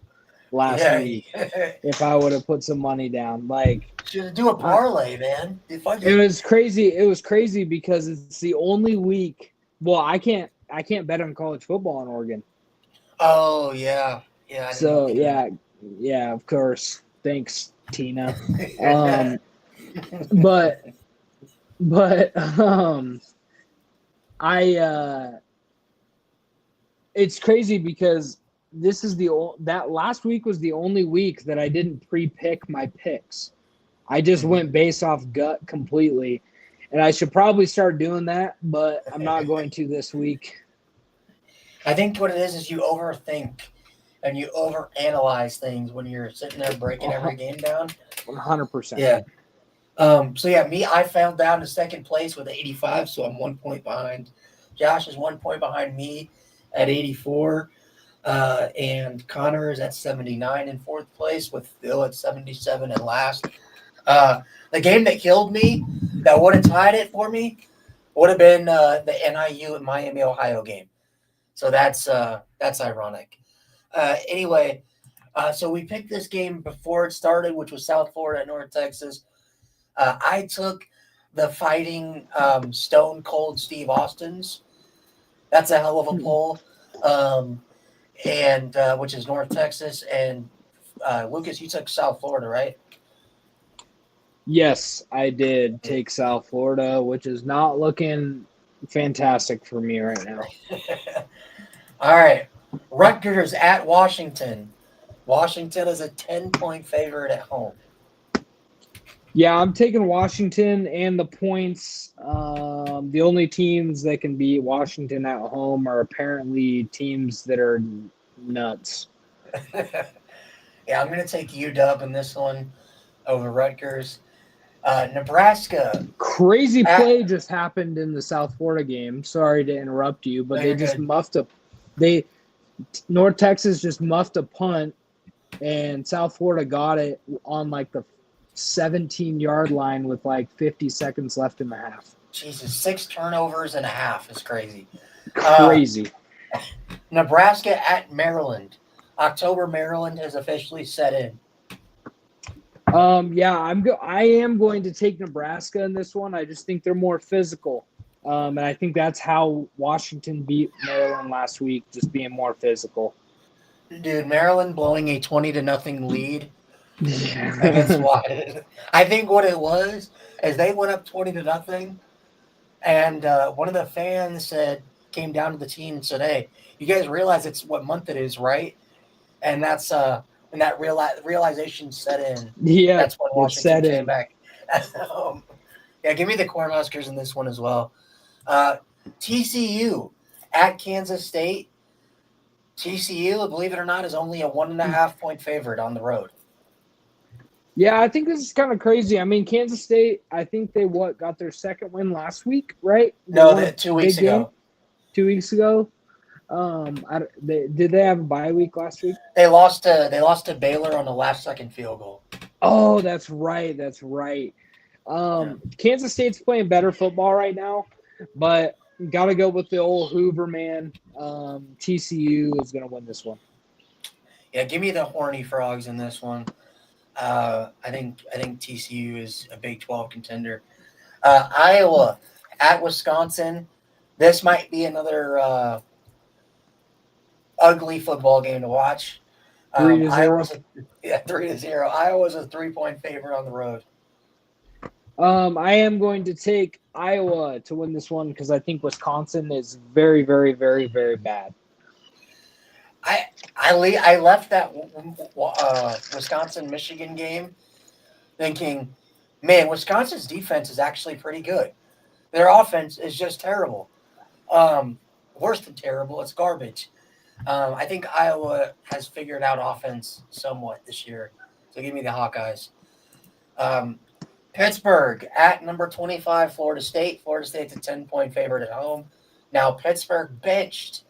last week if I would have put some money down. Like, should do a parlay, man. It was crazy. It was crazy because it's the only week. Well, I can't bet on college football in Oregon. Oh yeah. So yeah, of course. Thanks, Tina. But it's crazy because this is that last week was the only week that I didn't pre-pick my picks. I just went based off gut completely, and I should probably start doing that, but I'm not going to this week. I think what it is you overthink and you overanalyze things when you're sitting there breaking every game down. 100%. Yeah. I fell down to second place with 85, so I'm 1 point behind. Josh is 1 point behind me at 84. And Connor is at 79 in fourth place with Phil at 77 and last. The game that killed me, that would have tied it for me, would have been the NIU and Miami, Ohio game. So that's ironic. Anyway, so we picked this game before it started, which was South Florida at North Texas. I took the fighting Stone Cold Steve Austin's. That's a hell of a poll. And which is North Texas. And Lucas, you took South Florida, right? Yes, I did take South Florida, which is not looking fantastic for me right now. All right. Rutgers at Washington. Washington is a 10-point favorite at home. Yeah, I'm taking Washington and the points. The only teams that can beat Washington at home are apparently teams that are nuts. Yeah, I'm going to take UW in this one over Rutgers. Nebraska. Crazy play just happened in the South Florida game. Sorry to interrupt you, but they just muffed a – North Texas just muffed a punt, and South Florida got it on like the 17-yard line with like 50 seconds left in the half. Jesus, 6 turnovers and a half is crazy. Crazy. Nebraska at Maryland. October, Maryland has officially set in. Yeah, I am going to take Nebraska in this one. I just think they're more physical. And I think that's how Washington beat Maryland last week, just being more physical. Dude, Maryland blowing a 20-0 lead against Washington. I think what it was is they went up 20-0, and one of the fans came down to the team and said, "Hey, you guys realize it's what month it is, right?" And that's when that realization set in. Yeah, that's when Washington came back. Yeah, give me the Cornhuskers in this one as well. TCU at Kansas State. TCU, believe it or not, is only a 1.5-point favorite on the road. Yeah, I think this is kind of crazy. I mean, Kansas State, I think they got their second win last week, right? No, 2 weeks ago. 2 weeks ago. Did they have a bye week last week? They lost to Baylor on the last-second field goal. Oh, that's right. Kansas State's playing better football right now, but got to go with the old Hoover man. TCU is going to win this one. Yeah, give me the Horny Frogs in this one. I think TCU is a Big 12 contender. Iowa at Wisconsin. This might be another ugly football game to watch. 3-0. Iowa's 3-0. Iowa's a 3-point favorite on the road. I am going to take Iowa to win this one because I think Wisconsin is very, very, very, very bad. I left that Wisconsin-Michigan game thinking, man, Wisconsin's defense is actually pretty good. Their offense is just terrible. Worse than terrible. It's garbage. I think Iowa has figured out offense somewhat this year. So give me the Hawkeyes. Pittsburgh at number 25, Florida State. Florida State's a 10-point favorite at home. Now, Pittsburgh benched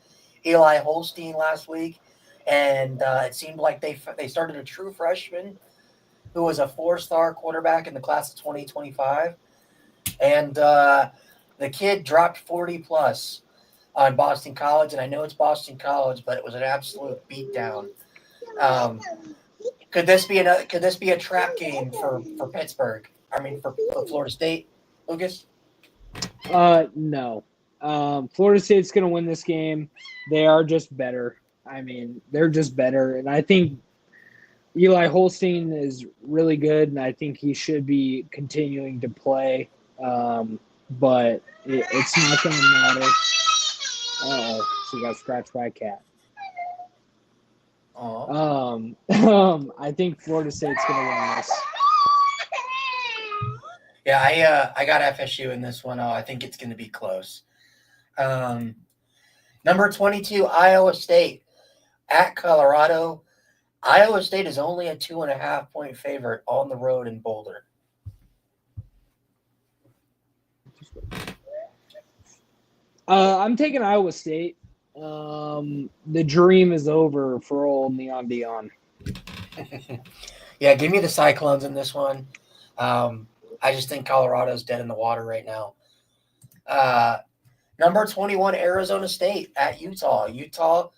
Eli Holstein last week, and it seemed like they started a true freshman who was a 4-star quarterback in the class of 2025. And the kid dropped 40-plus on Boston College, and I know it's Boston College, but it was an absolute beatdown. Could this be a trap game for Pittsburgh? I mean, for Florida State, Lucas? No. Florida State's going to win this game. They are just better. I mean, they're just better. And I think Eli Holstein is really good, and I think he should be continuing to play. But it's not going to matter. Uh-oh. So he got scratched by a cat. I think Florida State's going to win this. Yeah, I got FSU in this one. I think it's going to be close. Number 22, Iowa State at Colorado. Iowa State is only a 2.5-point favorite on the road in Boulder. I'm taking Iowa State. The dream is over for old Neon Dion. Yeah, give me the Cyclones in this one. I just think Colorado's dead in the water right now. Number 21, Arizona State at Utah. Utah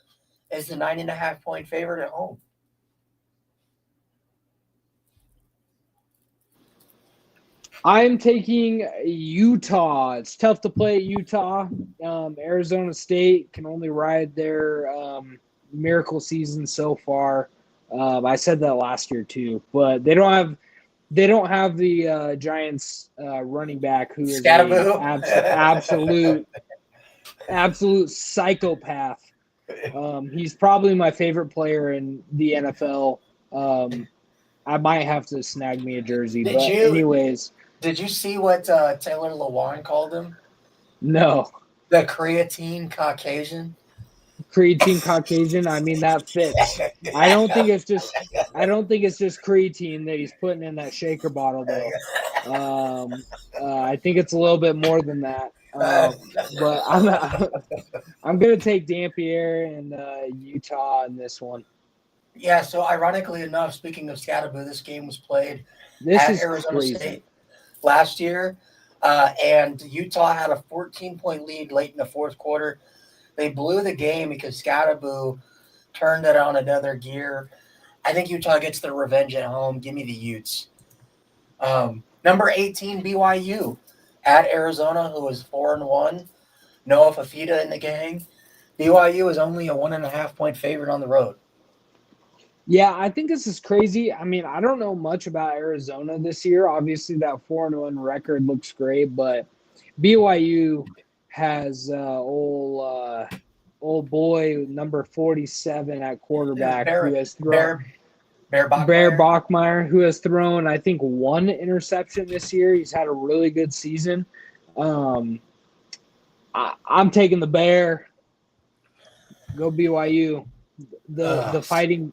is the 9.5-point favorite at home. I'm taking Utah. It's tough to play at Utah. Arizona State can only ride their miracle season so far. I said that last year too, but they don't have the Giants running back who is an absolute psychopath. He's probably my favorite player in the NFL. I might have to snag me a jersey, anyways. Did you see what Taylor Lewan called him? No. The creatine Caucasian. Creatine Caucasian. I mean, that fits. I don't think it's just creatine that he's putting in that shaker bottle, though. I think it's a little bit more than that. But I'm gonna take Dampier and Utah in this one. Yeah. So ironically enough, speaking of Scatterboo, this game was played at Arizona State last year, and Utah had a 14-point lead late in the fourth quarter. They blew the game because Scatterboo turned it on another gear. I think Utah gets their revenge at home. Give me the Utes. Number 18, BYU at Arizona, who is 4-1. Noah Fafita in the gang. BYU is only a 1.5-point favorite on the road. Yeah, I think this is crazy. I mean, I don't know much about Arizona this year. Obviously, that 4-1 record looks great, but BYU has old boy number 47 at quarterback who has thrown Bear Bachmeier, who has thrown, I think, 1 interception this year. He's had a really good season. I'm taking the Bear. Go BYU. The fighting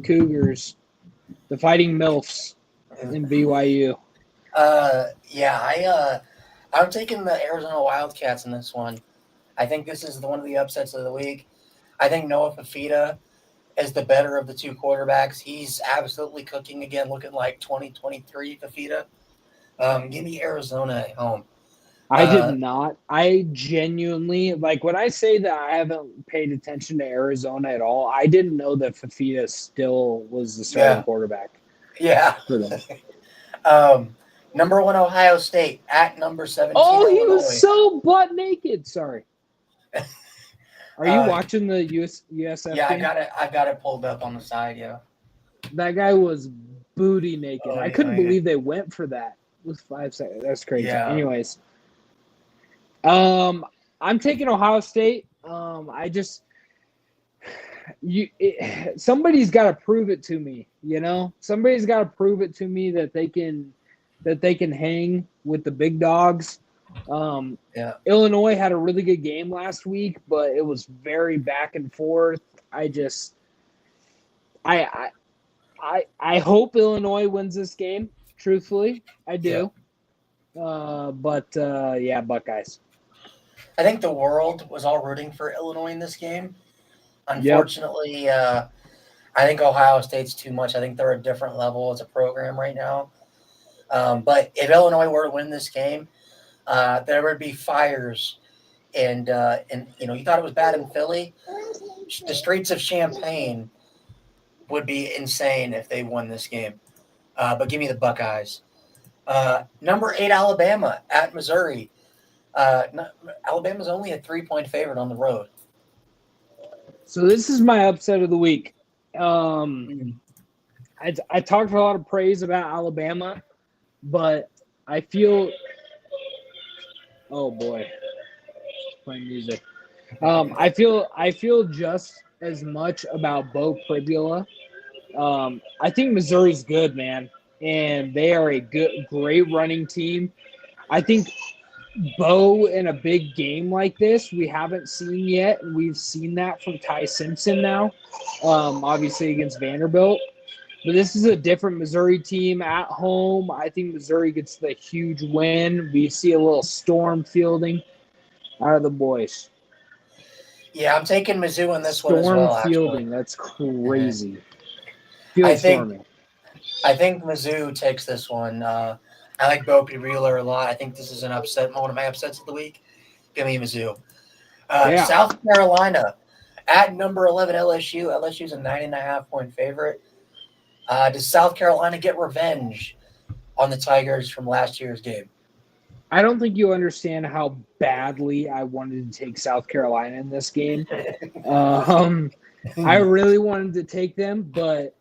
Cougars, the fighting MILFs in BYU. I'm taking the Arizona Wildcats in this one. I think this is one of the upsets of the week. I think Noah Fafita is the better of the two quarterbacks. He's absolutely cooking again, looking like 2023 Fafita. Give me Arizona at home. I did not. I genuinely, like, when I say that I haven't paid attention to Arizona at all, I didn't know that Fafita still was the starting quarterback Yeah. for them. Number 1 Ohio State at number 17 Oh, he Illinois. was so butt naked. Sorry. Are you watching the USF Yeah, game? I got it pulled up on the side. Yeah. That guy was booty naked. Oh, I couldn't yeah. believe they went for that with 5 seconds. That's crazy. Yeah. Anyways, I'm taking Ohio State. Somebody's got to prove it to me. You know, somebody's got to prove it to me that they can hang with the big dogs. Illinois had a really good game last week, but it was very back and forth. I hope Illinois wins this game. Truthfully, I do. Yeah. Buckeyes. I think the world was all rooting for Illinois in this game. Unfortunately, I think Ohio State's too much. I think they're a different level as a program right now. But if Illinois were to win this game, there would be fires. And you thought it was bad in Philly. The streets of Champaign would be insane if they won this game. But give me the Buckeyes. Number 8, Alabama at Missouri. Alabama's only a 3-point favorite on the road. So this is my upset of the week. I talked a lot of praise about Alabama, but I feel – oh, boy. Playing music. I feel just as much about Bo Pribula. I think Missouri's good, man, and they are a great running team. I think Bo in a big game like this we haven't seen yet, and we've seen that from Ty Simpson now, obviously against Vanderbilt. But this is a different Missouri team at home. I think Missouri gets the huge win. We see a little storm fielding out of the boys. Yeah, I'm taking Mizzou in this one as well. Storm fielding, that's crazy. I think Mizzou takes this one. I like Bo Pribula a lot. I think this is an upset, one of my upsets of the week. Give me Mizzou. South Carolina at number 11 LSU. LSU's a 9.5-point favorite. Does South Carolina get revenge on the Tigers from last year's game? I don't think you understand how badly I wanted to take South Carolina in this game. I really wanted to take them, but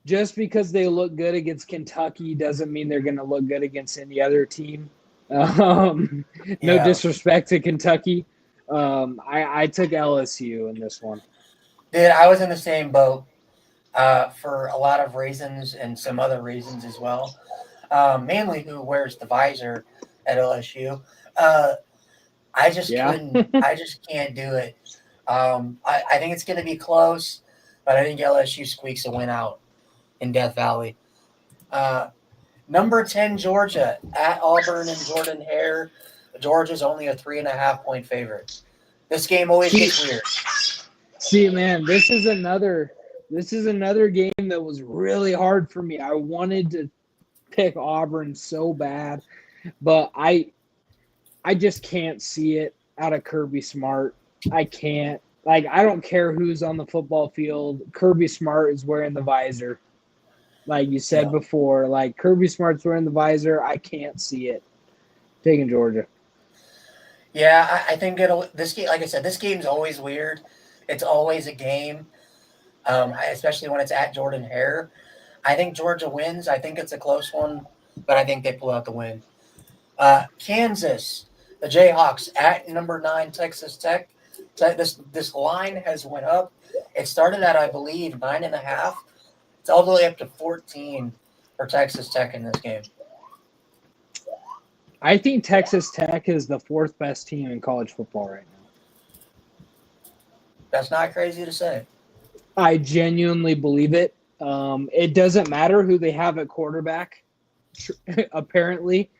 just because they look good against Kentucky doesn't mean they're going to look good against any other team. No disrespect to Kentucky. I took LSU in this one. Dude, I was in the same boat for a lot of reasons and some other reasons as well. Mainly who wears the visor at LSU. I just couldn't. I just can't do it. I think it's going to be close, but I think LSU squeaks a win out in Death Valley. Number 10 Georgia at Auburn and Jordan Hare. Georgia's only a 3.5-point favorite. This game always gets weird. See, man, this is another game that was really hard for me. I wanted to pick Auburn so bad, but I just can't see it out of Kirby Smart. I can't. Like, I don't care who's on the football field. Kirby Smart is wearing the visor. Like you said before, like Kirby Smart's wearing the visor. I can't see it. Taking Georgia. Yeah, I think this game, like I said, this game's always weird. It's always a game, especially when it's at Jordan Hare. I think Georgia wins. I think it's a close one, but I think they pull out the win. Kansas, the Jayhawks at number 9 Texas Tech. This line has went up. It started at, I believe, 9.5. It's all the way up to 14 for Texas Tech in this game. I think Texas Tech is the 4th best team in college football right now. That's not crazy to say. I genuinely believe it. It doesn't matter who they have at quarterback, apparently.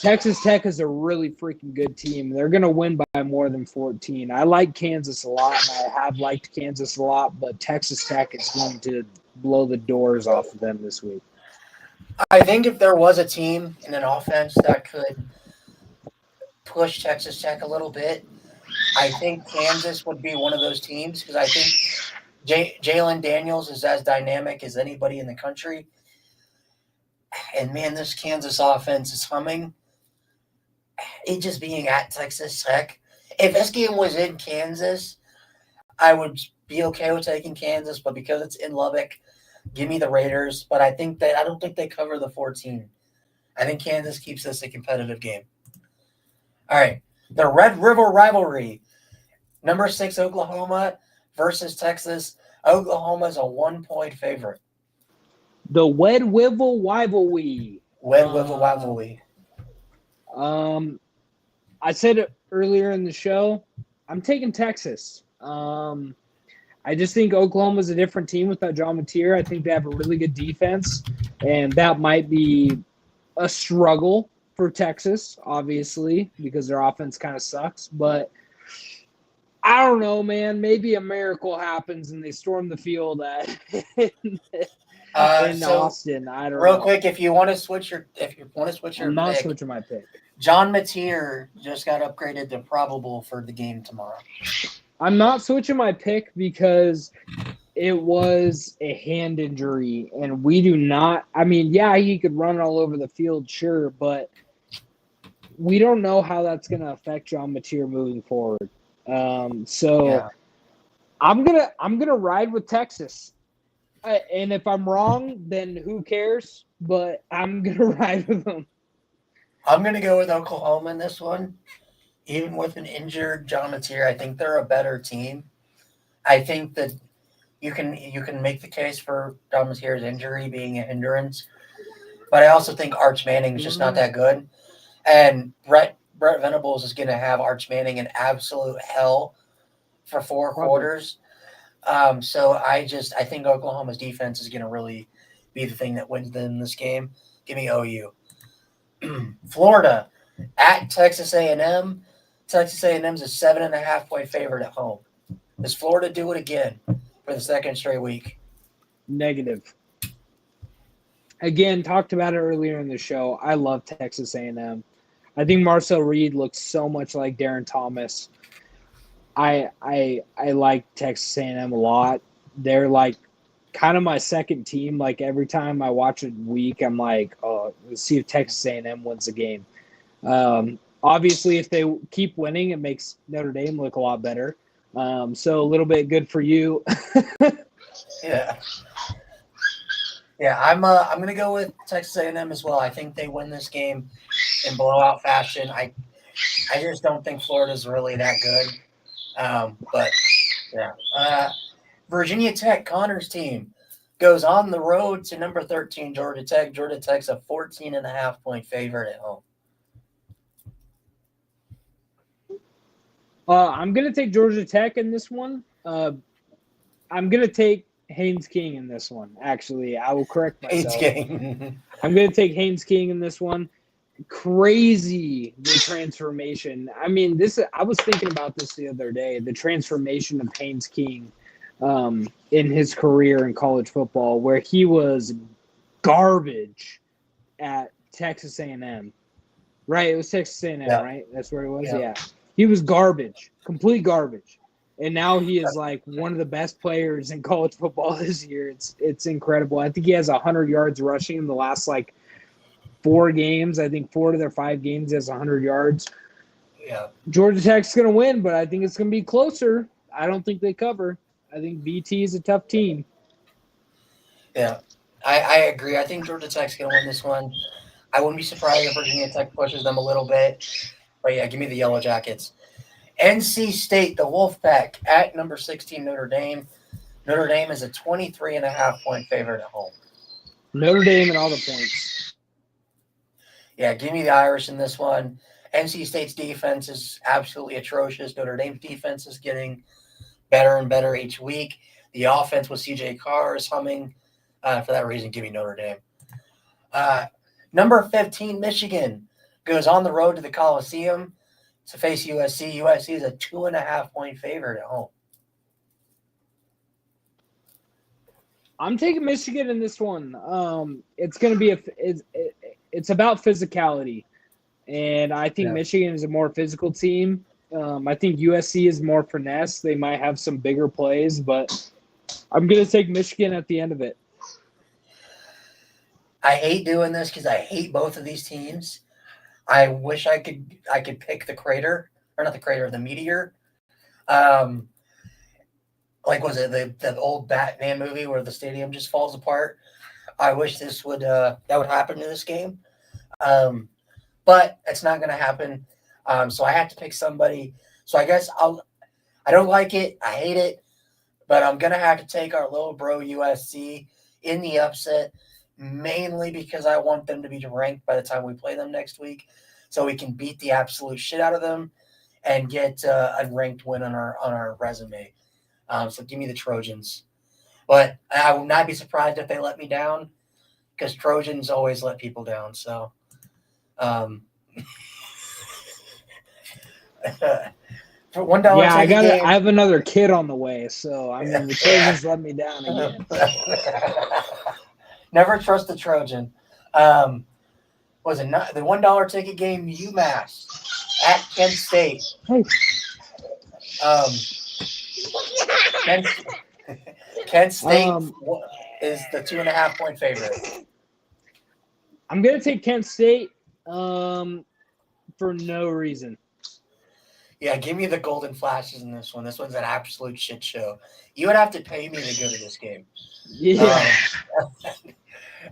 Texas Tech is a really freaking good team. They're going to win by more than 14. I like Kansas a lot, and I have liked Kansas a lot, but Texas Tech is going to blow the doors off of them this week. I think if there was a team in an offense that could push Texas Tech a little bit, I think Kansas would be one of those teams because I think Jalen Daniels is as dynamic as anybody in the country. And man, this Kansas offense is humming. It just being at Texas Tech. If this game was in Kansas, I would be okay with taking Kansas, but because it's in Lubbock, give me the Raiders. But I don't think they cover the 14. I think Kansas keeps this a competitive game. All right. The Red River rivalry. Number 6 Oklahoma versus Texas. Oklahoma's a 1-point favorite. The Wed Wivel Rivalry. Wed Wivel rivalry. I said it earlier in the show. I'm taking Texas. I just think Oklahoma's a different team without John Mateer. I think they have a really good defense, and that might be a struggle for Texas, obviously, because their offense kind of sucks. But I don't know, man. Maybe a miracle happens and they storm the field in Austin. I don't know. Real quick, if you want to switch your I'm not pick, switching my pick. John Mateer just got upgraded to probable for the game tomorrow. I'm not switching my pick because it was a hand injury, and we do not – I mean, yeah, he could run all over the field, sure, but we don't know how that's going to affect John Mateer moving forward. So I'm gonna ride with Texas. And if I'm wrong, then who cares? But I'm going to ride with them. I'm going to go with Oklahoma in this one. Even with an injured John Mateer, I think they're a better team. I think that you can make the case for John Mateer's injury being a hindrance. But I also think Arch Manning is just not that good. And Brett Venables is going to have Arch Manning in absolute hell for 4 quarters. So I think Oklahoma's defense is going to really be the thing that wins them this game. Give me OU. Florida at Texas A&M. Texas A&M's a 7.5-point favorite at home. Does Florida do it again for the second straight week? Negative. Again, talked about it earlier in the show. I love Texas A&M. I think Marcel Reed looks so much like Darren Thomas. I like Texas A&M a lot. They're like kind of my second team. Like every time I watch a week, I'm like, oh, let's see if Texas A&M wins the game. Obviously, if they keep winning, it makes Notre Dame look a lot better. So a little bit good for you. Yeah. Yeah, I'm going to go with Texas A&M as well. I think they win this game in blowout fashion. I just don't think Florida's really that good. But yeah, Virginia Tech, Connor's team, goes on the road to number 13, Georgia Tech. Georgia Tech's a 14.5-point favorite at home. I'm going to take Georgia Tech in this one. I'm going to take Haynes King in this one. Actually, I will correct myself. I'm going to take Haynes King in this one. Crazy, the transformation. I mean, I was thinking about this the other day, the transformation of Haynes King in his career in college football, where he was garbage at Texas A&M. Right? It was Texas A&M, right? That's where he was? Yeah. He was garbage, complete garbage. And now he is like one of the best players in college football this year. It's incredible. I think he has 100 yards rushing in the last 4 games. I think 4 of their 5 games has 100 yards. Yeah. Georgia Tech's going to win, but I think it's going to be closer. I don't think they cover. I think VT is a tough team. Yeah, I agree. I think Georgia Tech's going to win this one. I wouldn't be surprised if Virginia Tech pushes them a little bit. But yeah, give me the Yellow Jackets. NC State, the Wolfpack, at number 16, Notre Dame. Notre Dame is a 23.5-point favorite at home. Notre Dame and all the points. Yeah, give me the Irish in this one. NC State's defense is absolutely atrocious. Notre Dame's defense is getting better and better each week. The offense with CJ Carr is humming. For that reason, give me Notre Dame. Number 15, Michigan, goes on the road to the Coliseum to face USC. USC is a 2.5-point favorite at home. I'm taking Michigan in this one. It's going to be it's about physicality, and I think Michigan is a more physical team. I think USC is more finesse. They might have some bigger plays, but I'm going to take Michigan at the end of it. I hate doing this because I hate both of these teams. I wish I could pick the Crater, or not the Crater, the Meteor. Like, was it the old Batman movie where the stadium just falls apart? I wish that would happen in this game. But it's not going to happen. So I have to pick somebody. So I guess I don't like it. I hate it. But I'm going to have to take our little bro USC in the upset, mainly because I want them to be ranked by the time we play them next week, so we can beat the absolute shit out of them and get a ranked win on our resume. So give me the Trojans. But I will not be surprised if they let me down, because Trojans always let people down. So for $1 I have another kid on the way, so I mean the Trojans let me down again. Never trust the Trojan. Was it not the $1 ticket game? UMass at Kent State. Kent State is the 2.5-point favorite. I'm gonna take Kent State for no reason. Yeah, give me the Golden Flashes in this one. This one's an absolute shit show. You would have to pay me to go to this game. Yeah.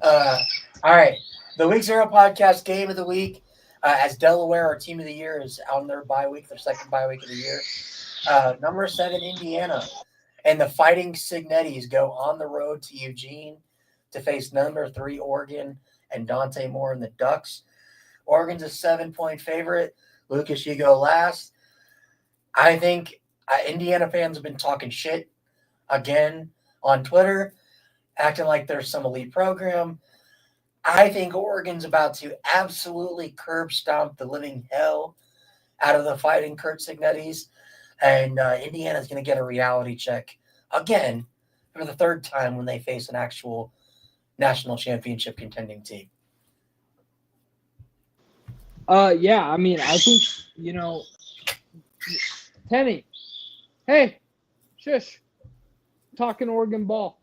All right. The Week 0 podcast game of the week, as Delaware, our team of the year, is on their bye week, their second bye week of the year. Number 7, Indiana. And the Fighting Signettis go on the road to Eugene to face number 3, Oregon, and Dante Moore and the Ducks. Oregon's a 7-point favorite. Lucas, you go last. I think Indiana fans have been talking shit again on Twitter, acting like there's some elite program. I think Oregon's about to absolutely curb stomp the living hell out of the Fighting Kurt Signettis, and Indiana's going to get a reality check again for the third time when they face an actual national championship contending team. Yeah, I mean, I think, Penny, hey, shush, talking Oregon ball.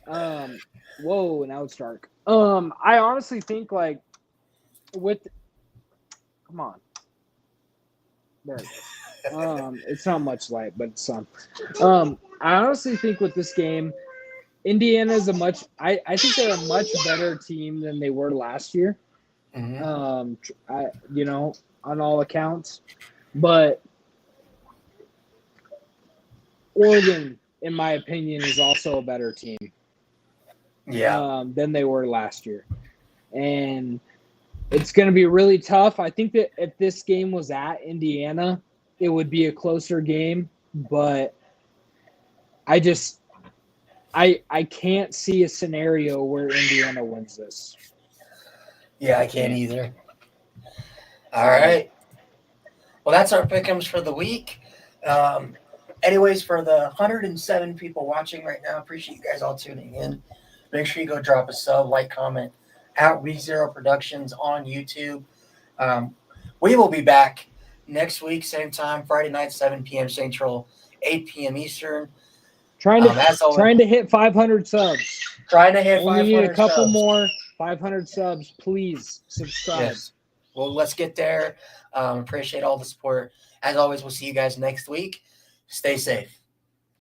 Whoa, now it's dark. I honestly think, like, come on. There it is. It's not much light, but some. I honestly think with this game, Indiana's I think they're a much better team than they were last year. Mm-hmm. On all accounts. But Oregon, in my opinion, is also a better team. Yeah. Than they were last year. And it's going to be really tough. I think that if this game was at Indiana, it would be a closer game. But I can't see a scenario where Indiana wins this. Yeah, I can't either. All right. Well, that's our pick'ems for the week. Anyways, for the 107 people watching right now, appreciate you guys all tuning in. Make sure you go drop a sub, like, comment at Week 0 Productions on YouTube. We will be back next week, same time, Friday night, 7 p.m. Central, 8 p.m. Eastern. Trying to hit 500 subs. Trying to hit 500 subs. We need a couple more 500 subs. Please subscribe. Yes. Well, let's get there. Appreciate all the support. As always, we'll see you guys next week. Stay safe.